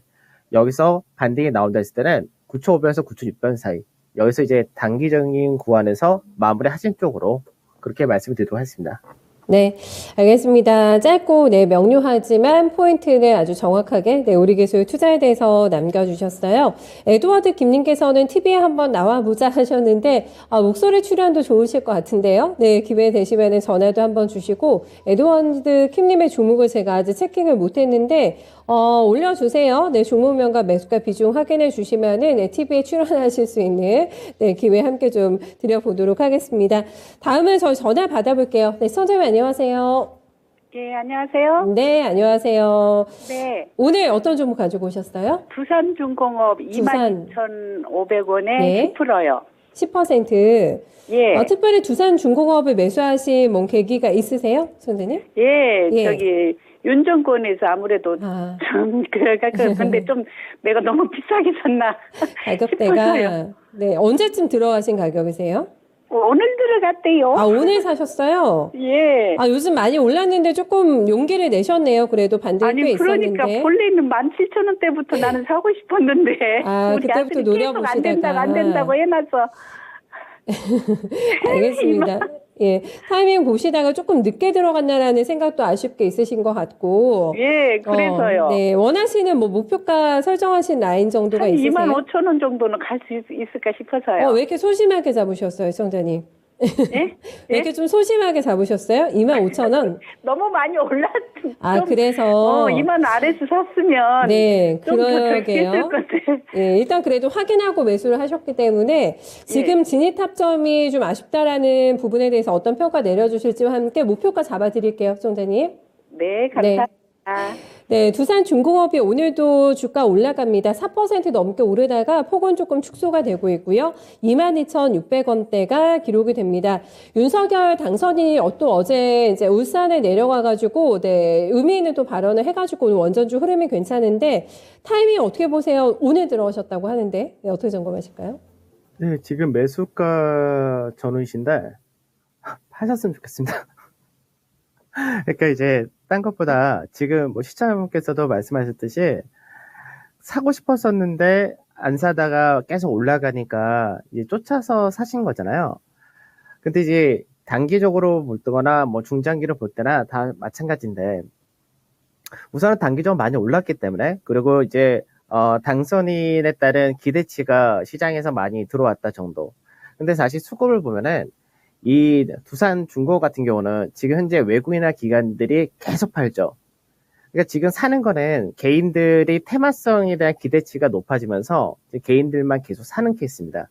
여기서 반등이 나온다 했을 때는 9,500원에서 9,600원 사이 여기서 이제 단기적인 구간에서 마무리 하신 쪽으로 그렇게 말씀을 드리도록 하겠습니다. 네, 알겠습니다. 짧고 명료하지만 포인트는 아주 정확하게 우리 기술 투자에 대해서 남겨주셨어요. 에드워드 김님께서는 TV에 한번 나와보자 하셨는데 목소리 출연도 좋으실 것 같은데요. 네, 기회 되시면 전화도 한번 주시고 에드워드 김님의 종목을 제가 아직 체킹을 못했는데 올려주세요. 네, 종목명과 매수가 비중 확인해 주시면은 TV에 출연하실 수 있는 기회 함께 좀 드려보도록 하겠습니다. 다음은 저희 전화 받아볼게요. 네, 선생님 안녕하세요. 네, 안녕하세요. 네, 안녕하세요. 네. 오늘 어떤 종목 가지고 오셨어요? 두산중공업 두산. 22,500원에 네. 10%요. 10%. 예. 특별히 두산중공업을 매수하신 뭔 계기가 있으세요, 선생님? 예, 예. 저기 윤 정권에서 아무래도 아, 좀 근데 좀 내가 너무 비싸게 샀나 가격대가 싶어서요. 네, 언제쯤 들어가신 가격이세요? 오늘 들어갔대요. 오늘 사셨어요? 예. 요즘 많이 올랐는데 조금 용기를 내셨네요. 그래도 반등이 꽤 아니 있었는데. 그러니까 본래는 17,000원대부터 나는 사고 싶었는데 우리 그때부터 아들이 계속 노려보시다가. 안 된다고 해놔서 알겠습니다. 예, 타이밍 보시다가 조금 늦게 들어갔나라는 생각도 아쉽게 있으신 것 같고. 예, 그래서요. 네, 원하시는 뭐 목표가 설정하신 라인 정도가 한 있으세요? 25,000원 정도는 갈 수 있을까 싶어서요. 왜 이렇게 소심하게 잡으셨어요, 시청자님? 예? 왜 이렇게 좀 소심하게 잡으셨어요? 25,000원? 너무 많이 올랐죠. 그래서. 2만 아래서 샀으면 네, 좀더 그러게요. 했을 건데. 예, 일단 그래도 확인하고 매수를 하셨기 때문에 지금 진입 타점이 좀 아쉽다라는 부분에 대해서 어떤 평가 내려주실지와 함께 목표가 잡아드릴게요, 시청자님. 네, 감사합니다. 네, 두산중공업이 오늘도 주가 올라갑니다. 4% 넘게 오르다가 폭은 조금 축소가 되고 있고요. 22,600원대가 기록이 됩니다. 윤석열 당선인이 또 어제 이제 울산에 내려가가지고, 네, 의미 있는 또 발언을 해가지고 오늘 원전주 흐름이 괜찮은데, 타이밍 어떻게 보세요? 오늘 들어오셨다고 하는데, 네, 어떻게 점검하실까요? 네, 지금 매수가 전후이신데 파셨으면 좋겠습니다. 그러니까 이제 딴 것보다 지금 뭐 시청자분께서도 말씀하셨듯이 사고 싶었었는데 안 사다가 계속 올라가니까 이제 쫓아서 사신 거잖아요. 근데 이제 단기적으로 볼 때거나 뭐 중장기로 볼 때나 다 마찬가지인데 우선은 단기적으로 많이 올랐기 때문에 그리고 이제 당선인에 따른 기대치가 시장에서 많이 들어왔다 정도. 근데 사실 수급을 보면은 이 두산중공업 같은 경우는 지금 현재 외국인이나 기관들이 계속 팔죠. 그러니까 지금 사는 거는 개인들이 테마성에 대한 기대치가 높아지면서 이제 개인들만 계속 사는 케이스입니다.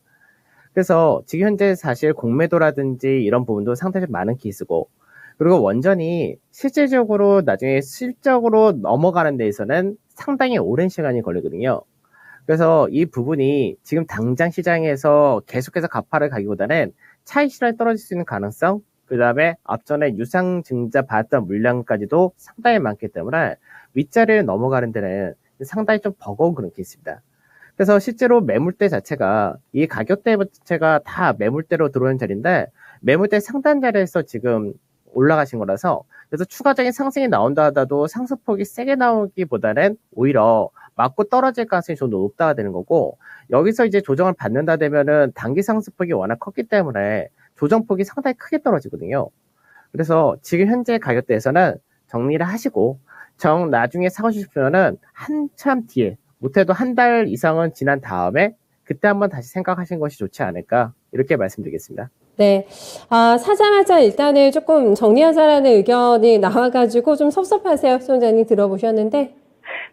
그래서 지금 현재 사실 공매도라든지 이런 부분도 상당히 많은 케이스고 그리고 원전이 실질적으로 나중에 실적으로 넘어가는 데에서는 상당히 오랜 시간이 걸리거든요. 그래서 이 부분이 지금 당장 시장에서 계속해서 가파를 가기보다는 차익 실현이 떨어질 수 있는 가능성, 그 다음에 앞전에 유상증자 받았던 물량까지도 상당히 많기 때문에 윗자리를 넘어가는 데는 상당히 좀 버거운 그런 케이스입니다. 그래서 실제로 매물대 자체가 이 가격대 자체가 다 매물대로 들어오는 자리인데 매물대 상단 자리에서 지금 올라가신 거라서 그래서 추가적인 상승이 나온다 하더라도 상승폭이 세게 나오기보다는 오히려 맞고 떨어질 가능성이 좀 더 높다가 되는 거고 여기서 이제 조정을 받는다 되면은 단기 상승폭이 워낙 컸기 때문에 조정폭이 상당히 크게 떨어지거든요. 그래서 지금 현재 가격대에서는 정리를 하시고 나중에 사고 싶으면은 한참 뒤에 못해도 한 달 이상은 지난 다음에 그때 한번 다시 생각하시는 것이 좋지 않을까 이렇게 말씀드리겠습니다. 네. 사자마자 일단은 조금 정리하자라는 의견이 나와가지고 좀 섭섭하세요. 수원장님 들어보셨는데.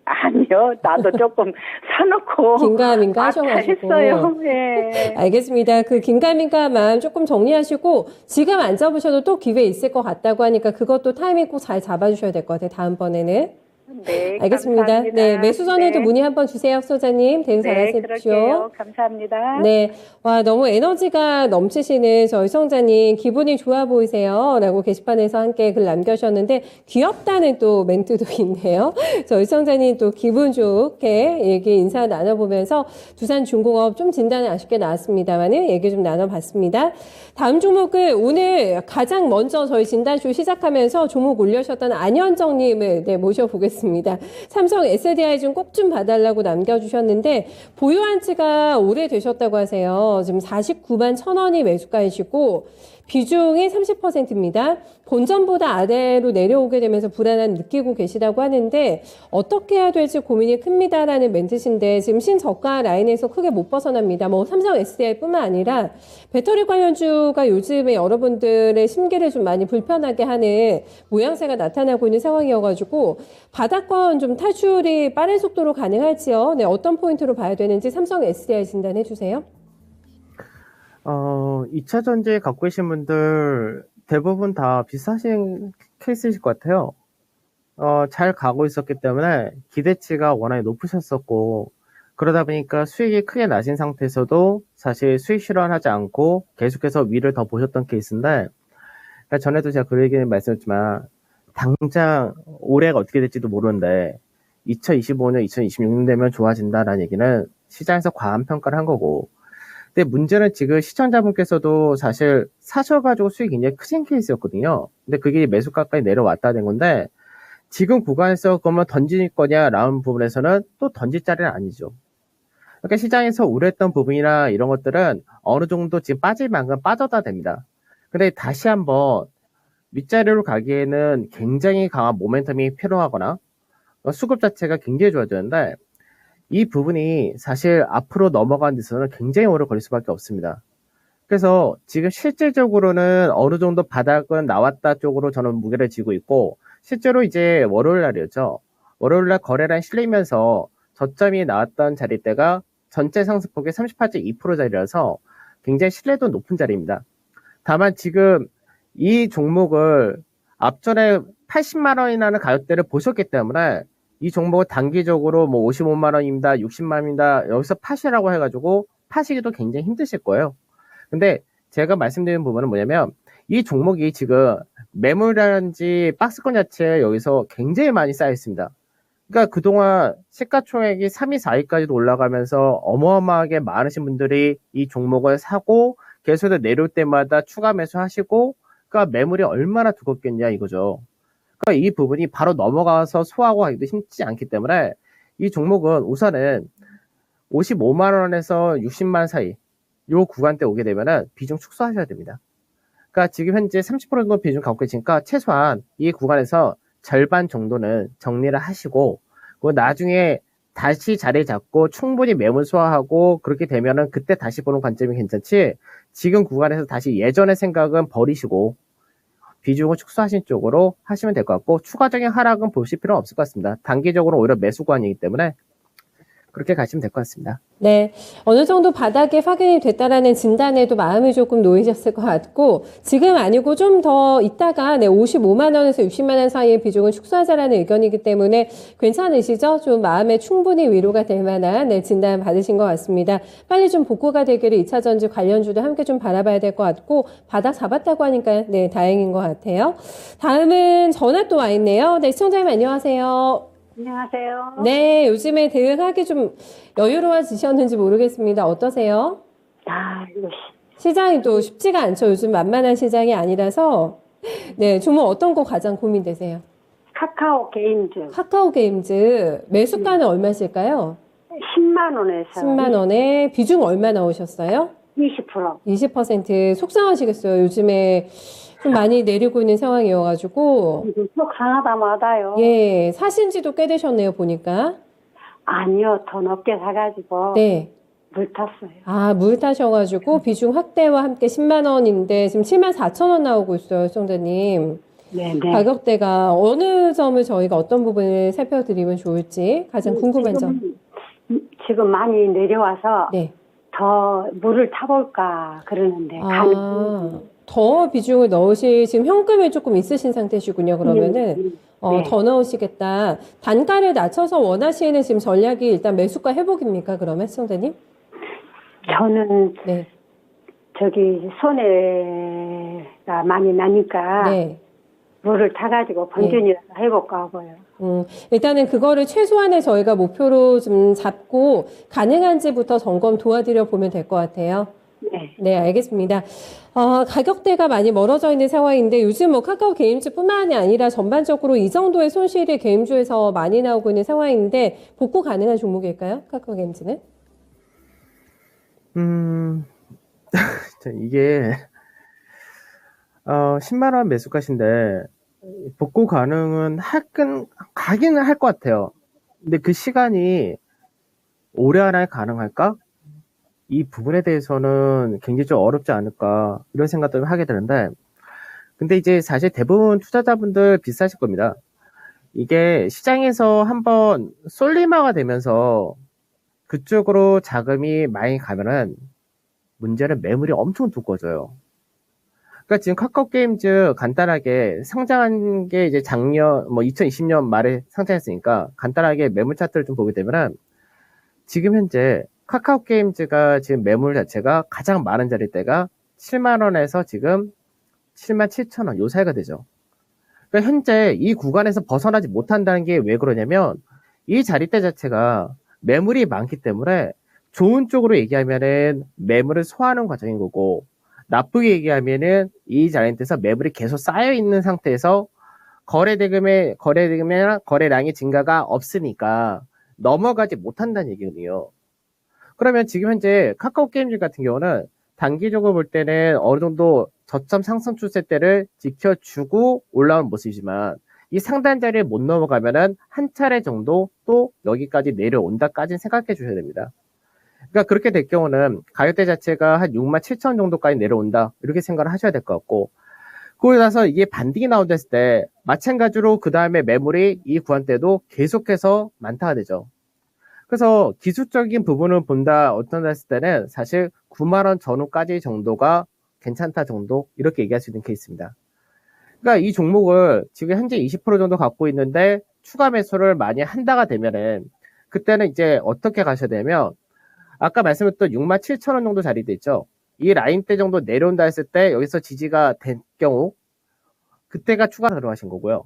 아니요, 나도 조금 사놓고 긴가민가 하셔가지고. 했어요. 예. 알겠습니다. 그 긴가민가만 조금 정리하시고 지금 안 잡으셔도 또 기회 있을 것 같다고 하니까 그것도 타이밍 꼭 잘 잡아주셔야 될 것 같아요. 다음번에는. 네, 알겠습니다. 감사합니다. 네, 매수 전에도 네. 문의 한번 주세요, 소장님. 대응 네, 잘하십시오. 그럴게요. 감사합니다. 네. 와, 너무 에너지가 넘치시는 저희 시청자님 기분이 좋아 보이세요. 라고 게시판에서 함께 글 남겨주셨는데 귀엽다는 또 멘트도 있네요. 저희 시청자님 또 기분 좋게 얘기 인사 나눠보면서 두산중공업 좀 진단이 아쉽게 나왔습니다만은 얘기 좀 나눠봤습니다. 다음 종목을 오늘 가장 먼저 저희 진단쇼 시작하면서 종목 올려주셨던 안현정님을 네, 모셔보겠습니다. 삼성 SDI 좀 꼭 좀 봐달라고 남겨주셨는데 보유한 지가 오래되셨다고 하세요. 지금 49만 1,000원이 매수가이시고 비중이 30%입니다. 본전보다 아래로 내려오게 되면서 불안함 느끼고 계시다고 하는데 어떻게 해야 될지 고민이 큽니다라는 멘트신데 지금 신저가 라인에서 크게 못 벗어납니다. 뭐 삼성 SDI뿐만 아니라 배터리 관련주가 요즘에 여러분들의 심기를 좀 많이 불편하게 하는 모양새가 나타나고 있는 상황이어가지고 바닥권 좀 탈출이 빠른 속도로 가능할지요. 네, 어떤 포인트로 봐야 되는지 삼성 SDI 진단해 주세요. 2차 전지 갖고 계신 분들 대부분 다 비슷하신 케이스이실 것 같아요. 잘 가고 있었기 때문에 기대치가 워낙에 높으셨었고, 그러다 보니까 수익이 크게 나신 상태에서도 사실 수익 실현하지 않고 계속해서 위를 더 보셨던 케이스인데, 그러니까 전에도 제가 그 얘기 말씀드렸지만, 당장 올해가 어떻게 될지도 모르는데, 2025년, 2026년 되면 좋아진다라는 얘기는 시장에서 과한 평가를 한 거고, 근데 문제는 지금 시청자분께서도 사실 사셔가지고 수익이 굉장히 크신 케이스였거든요. 근데 그게 매수가까지 내려왔다 된 건데, 지금 구간에서 그러면 던질 거냐라는 부분에서는 또 던질 자리는 아니죠. 그러니까 시장에서 우려했던 부분이나 이런 것들은 어느 정도 지금 빠질 만큼 빠져다 됩니다. 근데 다시 한번 윗자리로 가기에는 굉장히 강한 모멘텀이 필요하거나 수급 자체가 굉장히 좋아지는데 이 부분이 사실 앞으로 넘어가는 데서는 굉장히 오래 걸릴 수밖에 없습니다. 그래서 지금 실질적으로는 어느 정도 바닥은 나왔다 쪽으로 저는 무게를 쥐고 있고 실제로 이제 월요일 날이었죠. 월요일 날 거래량이 실리면서 저점이 나왔던 자리대가 전체 상승폭의 38.2% 자리라서 굉장히 신뢰도 높은 자리입니다. 다만 지금 이 종목을 앞전에 80만 원이라는 가격대를 보셨기 때문에 이 종목을 단기적으로 뭐 55만 원입니다, 60만 원입니다, 여기서 파시라고 해가지고 파시기도 굉장히 힘드실 거예요. 근데 제가 말씀드리는 부분은 뭐냐면 이 종목이 지금 매물이라든지 박스권 자체에 여기서 굉장히 많이 쌓여 있습니다. 그러니까 그동안 시가총액이 3위, 4위까지도 올라가면서 어마어마하게 많으신 분들이 이 종목을 사고 계속해서 내려올 때마다 추가 매수하시고, 그러니까 매물이 얼마나 두껍겠냐 이거죠. 그러니까 이 부분이 바로 넘어가서 소화하고 하기도 쉽지 않기 때문에 이 종목은 우선은 55만 원에서 60만 원 사이 요 구간대 오게 되면은 비중 축소하셔야 됩니다. 그러니까 지금 현재 30% 정도 비중 갖고 계시니까 최소한 이 구간에서 절반 정도는 정리를 하시고, 그 나중에 다시 자리 잡고 충분히 매물 소화하고 그렇게 되면은 그때 다시 보는 관점이 괜찮지, 지금 구간에서 다시 예전의 생각은 버리시고 비중을 축소하신 쪽으로 하시면 될 것 같고, 추가적인 하락은 보실 필요는 없을 것 같습니다. 단기적으로 오히려 매수 구간이기 때문에 그렇게 가시면 될 것 같습니다. 네, 어느 정도 바닥에 확인이 됐다라는 진단에도 마음이 조금 놓이셨을 것 같고, 지금 아니고 좀 더 있다가 55만 원에서 60만 원 사이의 비중을 축소하자라는 의견이기 때문에 괜찮으시죠? 좀 마음에 충분히 위로가 될 만한 진단 받으신 것 같습니다. 빨리 좀 복구가 되기를 2차전지 관련주도 함께 좀 바라봐야 될 것 같고, 바닥 잡았다고 하니까 다행인 것 같아요. 다음은 전화 또 와 있네요. 네, 시청자님 안녕하세요. 안녕하세요. 네, 요즘에 대응하기 좀 여유로워지셨는지 모르겠습니다. 어떠세요? 이거 시장이 또 쉽지가 않죠. 요즘 만만한 시장이 아니라서. 네, 종목 어떤 거 가장 고민되세요? 카카오 게임즈 카카오 게임즈 매수가는 얼마실까요? 10만 원에서 10만 원에 비중 얼마 나오셨어요? 20%. 20% 속상하시겠어요. 요즘에 좀 많이 내리고 있는 상황이어가지고. 이거 속상하다마다요. 예, 사신 지도 꽤 되셨네요, 보니까. 아니요, 더 높게 사가지고 네. 물 탔어요. 아, 물 타셔가지고 비중 확대와 함께 10만 원인데 지금 7만 4천 원 나오고 있어요, 시청자님. 네네. 가격대가 어느 점을 저희가 어떤 부분을 살펴드리면 좋을지 가장 궁금한 점. 지금 많이 내려와서 네. 더 물을 타볼까 그러는데 아, 더 비중을 넣으실 지금 현금이 조금 있으신 상태시군요. 그러면은 네. 더 넣으시겠다. 단가를 낮춰서 원하시는 지금 전략이 일단 매수가 회복입니까? 그러면 시청자님? 저는 네. 저기 손해가 많이 나니까 네. 물을 타가지고 본전이라도 해볼까 하고요. 일단은 그거를 최소한의 저희가 목표로 좀 잡고 가능한지부터 점검 도와드려 보면 될 것 같아요. 네. 네, 알겠습니다. 가격대가 많이 멀어져 있는 상황인데 요즘 뭐 카카오 게임즈뿐만이 아니라 전반적으로 이 정도의 손실이 게임주에서 많이 나오고 있는 상황인데 복구 가능한 종목일까요? 카카오 게임즈는? 이게 10만 원 매수가신데 복구 가능은 가기는 할 것 같아요. 근데 그 시간이 올해 안에 가능할까? 이 부분에 대해서는 굉장히 좀 어렵지 않을까 이런 생각들을 하게 되는데, 근데 이제 사실 대부분 투자자분들 비슷하실 겁니다. 이게 시장에서 한번 솔리마가 되면서 그쪽으로 자금이 많이 가면은 문제는 매물이 엄청 두꺼워져요. 그러니까 지금 카카오 게임즈 간단하게 상장한 게 이제 작년 2020년 말에 상장했으니까 간단하게 매물 차트를 좀 보게 되면은 지금 현재 카카오 게임즈가 지금 매물 자체가 가장 많은 자리대가 7만 원에서 지금 7만 7천 원 요 사이가 되죠. 그러니까 현재 이 구간에서 벗어나지 못한다는 게 왜 그러냐면 이 자리대 자체가 매물이 많기 때문에 좋은 쪽으로 얘기하면은 매물을 소화하는 과정인 거고, 나쁘게 얘기하면은 이 자리대에서 매물이 계속 쌓여 있는 상태에서 거래대금이나 거래량의 증가가 없으니까 넘어가지 못한다는 얘기거든요. 그러면 지금 현재 카카오 게임즈 같은 경우는 단기적으로 볼 때는 어느 정도 저점 상승 추세대를 지켜주고 올라오는 모습이지만 이 상단 자리를 못 넘어가면은 한 차례 정도 또 여기까지 내려온다까지는 생각해 주셔야 됩니다. 그러니까 그렇게 될 경우는 가격대 자체가 한 6만 7천 원 정도까지 내려온다 이렇게 생각을 하셔야 될 것 같고, 그러고 나서 이게 반등이 나온다 했을 때 마찬가지로 그 다음에 매물이 이 구간대도 계속해서 많다가 되죠. 그래서 기술적인 부분을 본다 어떤 했을 때는 사실 9만 원 전후까지 정도가 괜찮다 정도 이렇게 얘기할 수 있는 케이스입니다. 그러니까 이 종목을 지금 현재 20% 정도 갖고 있는데 추가 매수를 많이 한다가 되면은 그때는 이제 어떻게 가셔야 되면 아까 말씀드렸던 67,000원 정도 자리돼 있죠. 이 라인대 정도 내려온다 했을 때 여기서 지지가 된 경우 그때가 추가 들어가신 거고요.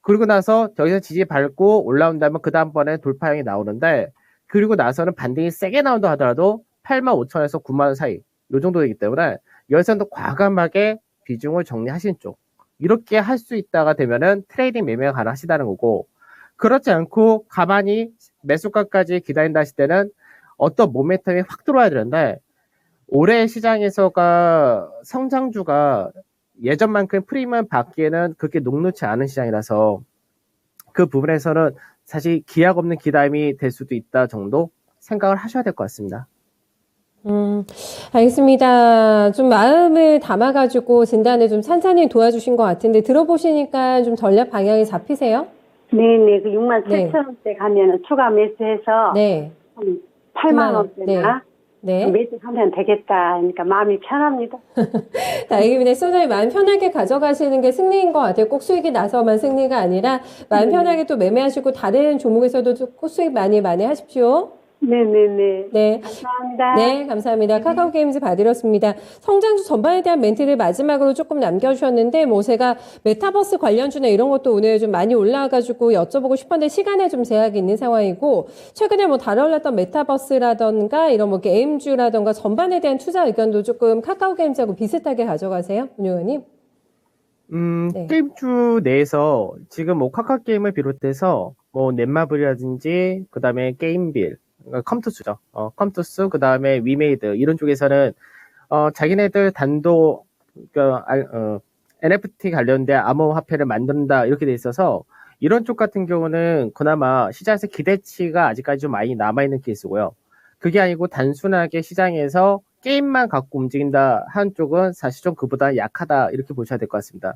그리고 나서 여기서 지지 밟고 올라온다면 그 다음번에 돌파형이 나오는데 그리고 나서는 반등이 세게 나온다 하더라도 85,000원에서 9만원 사이 요 정도 되기 때문에 여기서는 더 과감하게 비중을 정리하신 쪽 이렇게 할 수 있다가 되면은 트레이딩 매매가 가능하시다는 거고 그렇지 않고 가만히 매수가까지 기다린다 하실 때는 어떤 모멘텀이 확 들어와야 되는데 올해 시장에서가 성장주가 예전만큼 프리미엄 받기에는 그렇게 녹록치 않은 시장이라서 그 부분에서는 사실 기약 없는 기다림이 될 수도 있다 정도 생각을 하셔야 될 것 같습니다. 알겠습니다. 좀 마음을 담아가지고 진단을 좀 찬찬히 도와주신 것 같은데 들어보시니까 좀 전략 방향이 잡히세요? 네네. 그 67,000원대 가면은 추가 매수해서 네. 한 8만 원대나 네. 매수하면 되겠다. 그러니까 마음이 편합니다. 다행입니다. 시청자님 마음 편하게 가져가시는 게 승리인 것 같아요. 꼭 수익이 나서만 승리가 아니라 마음 편하게 또 매매하시고 다른 종목에서도 꼭 수익 많이 하십시오. 네네네. 네. 감사합니다. 네, 감사합니다. 카카오게임즈 봐드렸습니다. 성장주 전반에 대한 멘트를 마지막으로 조금 남겨주셨는데, 뭐 제가 메타버스 관련주나 이런 것도 오늘 좀 많이 올라와가지고 여쭤보고 싶었는데 시간에 좀 제약이 있는 상황이고, 최근에 뭐 다뤄올랐던 메타버스라던가 이런 뭐 게임주라던가 전반에 대한 투자 의견도 조금 카카오게임즈하고 비슷하게 가져가세요, 운용원님? 네. 게임주 내에서 지금 뭐 카카오게임을 비롯해서 뭐 넷마블이라든지 그 다음에 게임빌 컴투스죠. 컴투스, 그 다음에 위메이드, 이런 쪽에서는, 자기네들 단독, NFT 관련된 암호화폐를 만든다, 이렇게 돼 있어서, 이런 쪽 같은 경우는 그나마 시장에서 기대치가 아직까지 좀 많이 남아있는 케이스고요. 그게 아니고 단순하게 시장에서 게임만 갖고 움직인다 한 쪽은 사실 좀 그보다 약하다, 이렇게 보셔야 될 것 같습니다.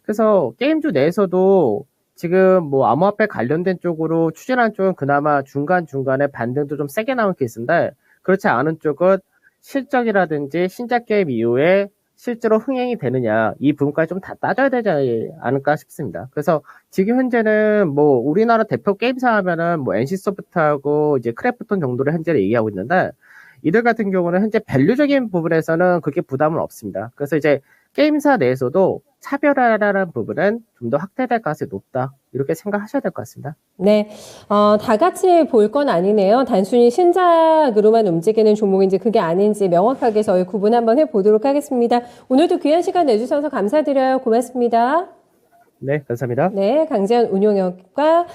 그래서 게임주 내에서도 지금 뭐 암호화폐 관련된 쪽으로 추진하는 쪽은 그나마 중간중간에 반등도 좀 세게 나온 케이스인데 그렇지 않은 쪽은 실적이라든지 신작 게임 이후에 실제로 흥행이 되느냐 이 부분까지 좀 다 따져야 되지 않을까 싶습니다. 그래서 지금 현재는 뭐 우리나라 대표 게임사 하면은 뭐 NC소프트하고 이제 크래프톤 정도를 현재 얘기하고 있는데 이들 같은 경우는 현재 밸류적인 부분에서는 그렇게 부담은 없습니다. 그래서 이제 게임사 내에서도 차별화라는 부분은 좀 더 확대될 가능성이 높다. 이렇게 생각하셔야 될 것 같습니다. 네, 다 같이 볼 건 아니네요. 단순히 신작으로만 움직이는 종목인지 그게 아닌지 명확하게 저희 구분 한번 해보도록 하겠습니다. 오늘도 귀한 시간 내주셔서 감사드려요. 고맙습니다. 네, 감사합니다. 네, 강재현 운용역과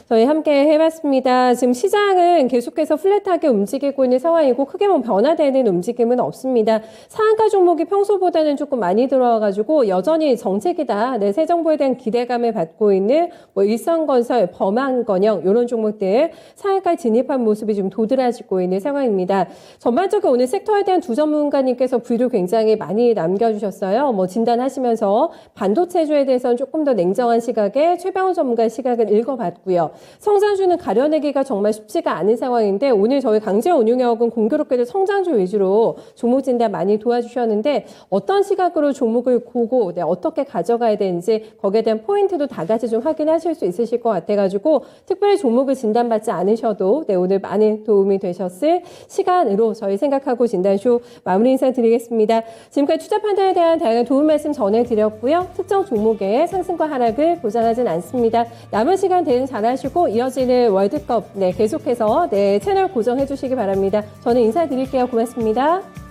저희 함께 해봤습니다. 지금 시장은 계속해서 플랫하게 움직이고 있는 상황이고 크게 뭐 변화되는 움직임은 없습니다. 상한가 종목이 평소보다는 조금 많이 들어와가지고 여전히 정책이다. 네, 새 정부에 대한 기대감을 받고 있는 뭐 일성건설, 범한건영 이런 종목들 상한가에 진입한 모습이 좀 도드라지고 있는 상황입니다. 전반적으로 오늘 섹터에 대한 두 전문가님께서 부위를 굉장히 많이 남겨주셨어요. 뭐 진단하시면서 반도체주에 대해서는 조금 더 냉정한 시각에 최병훈 전문가의 시각을 읽어봤고요. 성장주는 가려내기가 정말 쉽지가 않은 상황인데 오늘 저희 강재원 운용역은 공교롭게도 성장주 위주로 종목 진단 많이 도와주셨는데 어떤 시각으로 종목을 보고 어떻게 가져가야 되는지 거기에 대한 포인트도 다 같이 좀 확인하실 수 있으실 것 같아가지고 특별히 종목을 진단받지 않으셔도 오늘 많은 도움이 되셨을 시간으로 저희 생각하고 진단쇼 마무리 인사드리겠습니다. 지금까지 투자 판단에 대한 다양한 도움 말씀 전해드렸고요. 특정 종목의 상승과 하락을 보장하진 않습니다. 남은 시간 대응 잘하시고 이어지는 월드컵 계속해서 채널 고정해 주시기 바랍니다. 저는 인사드릴게요. 고맙습니다.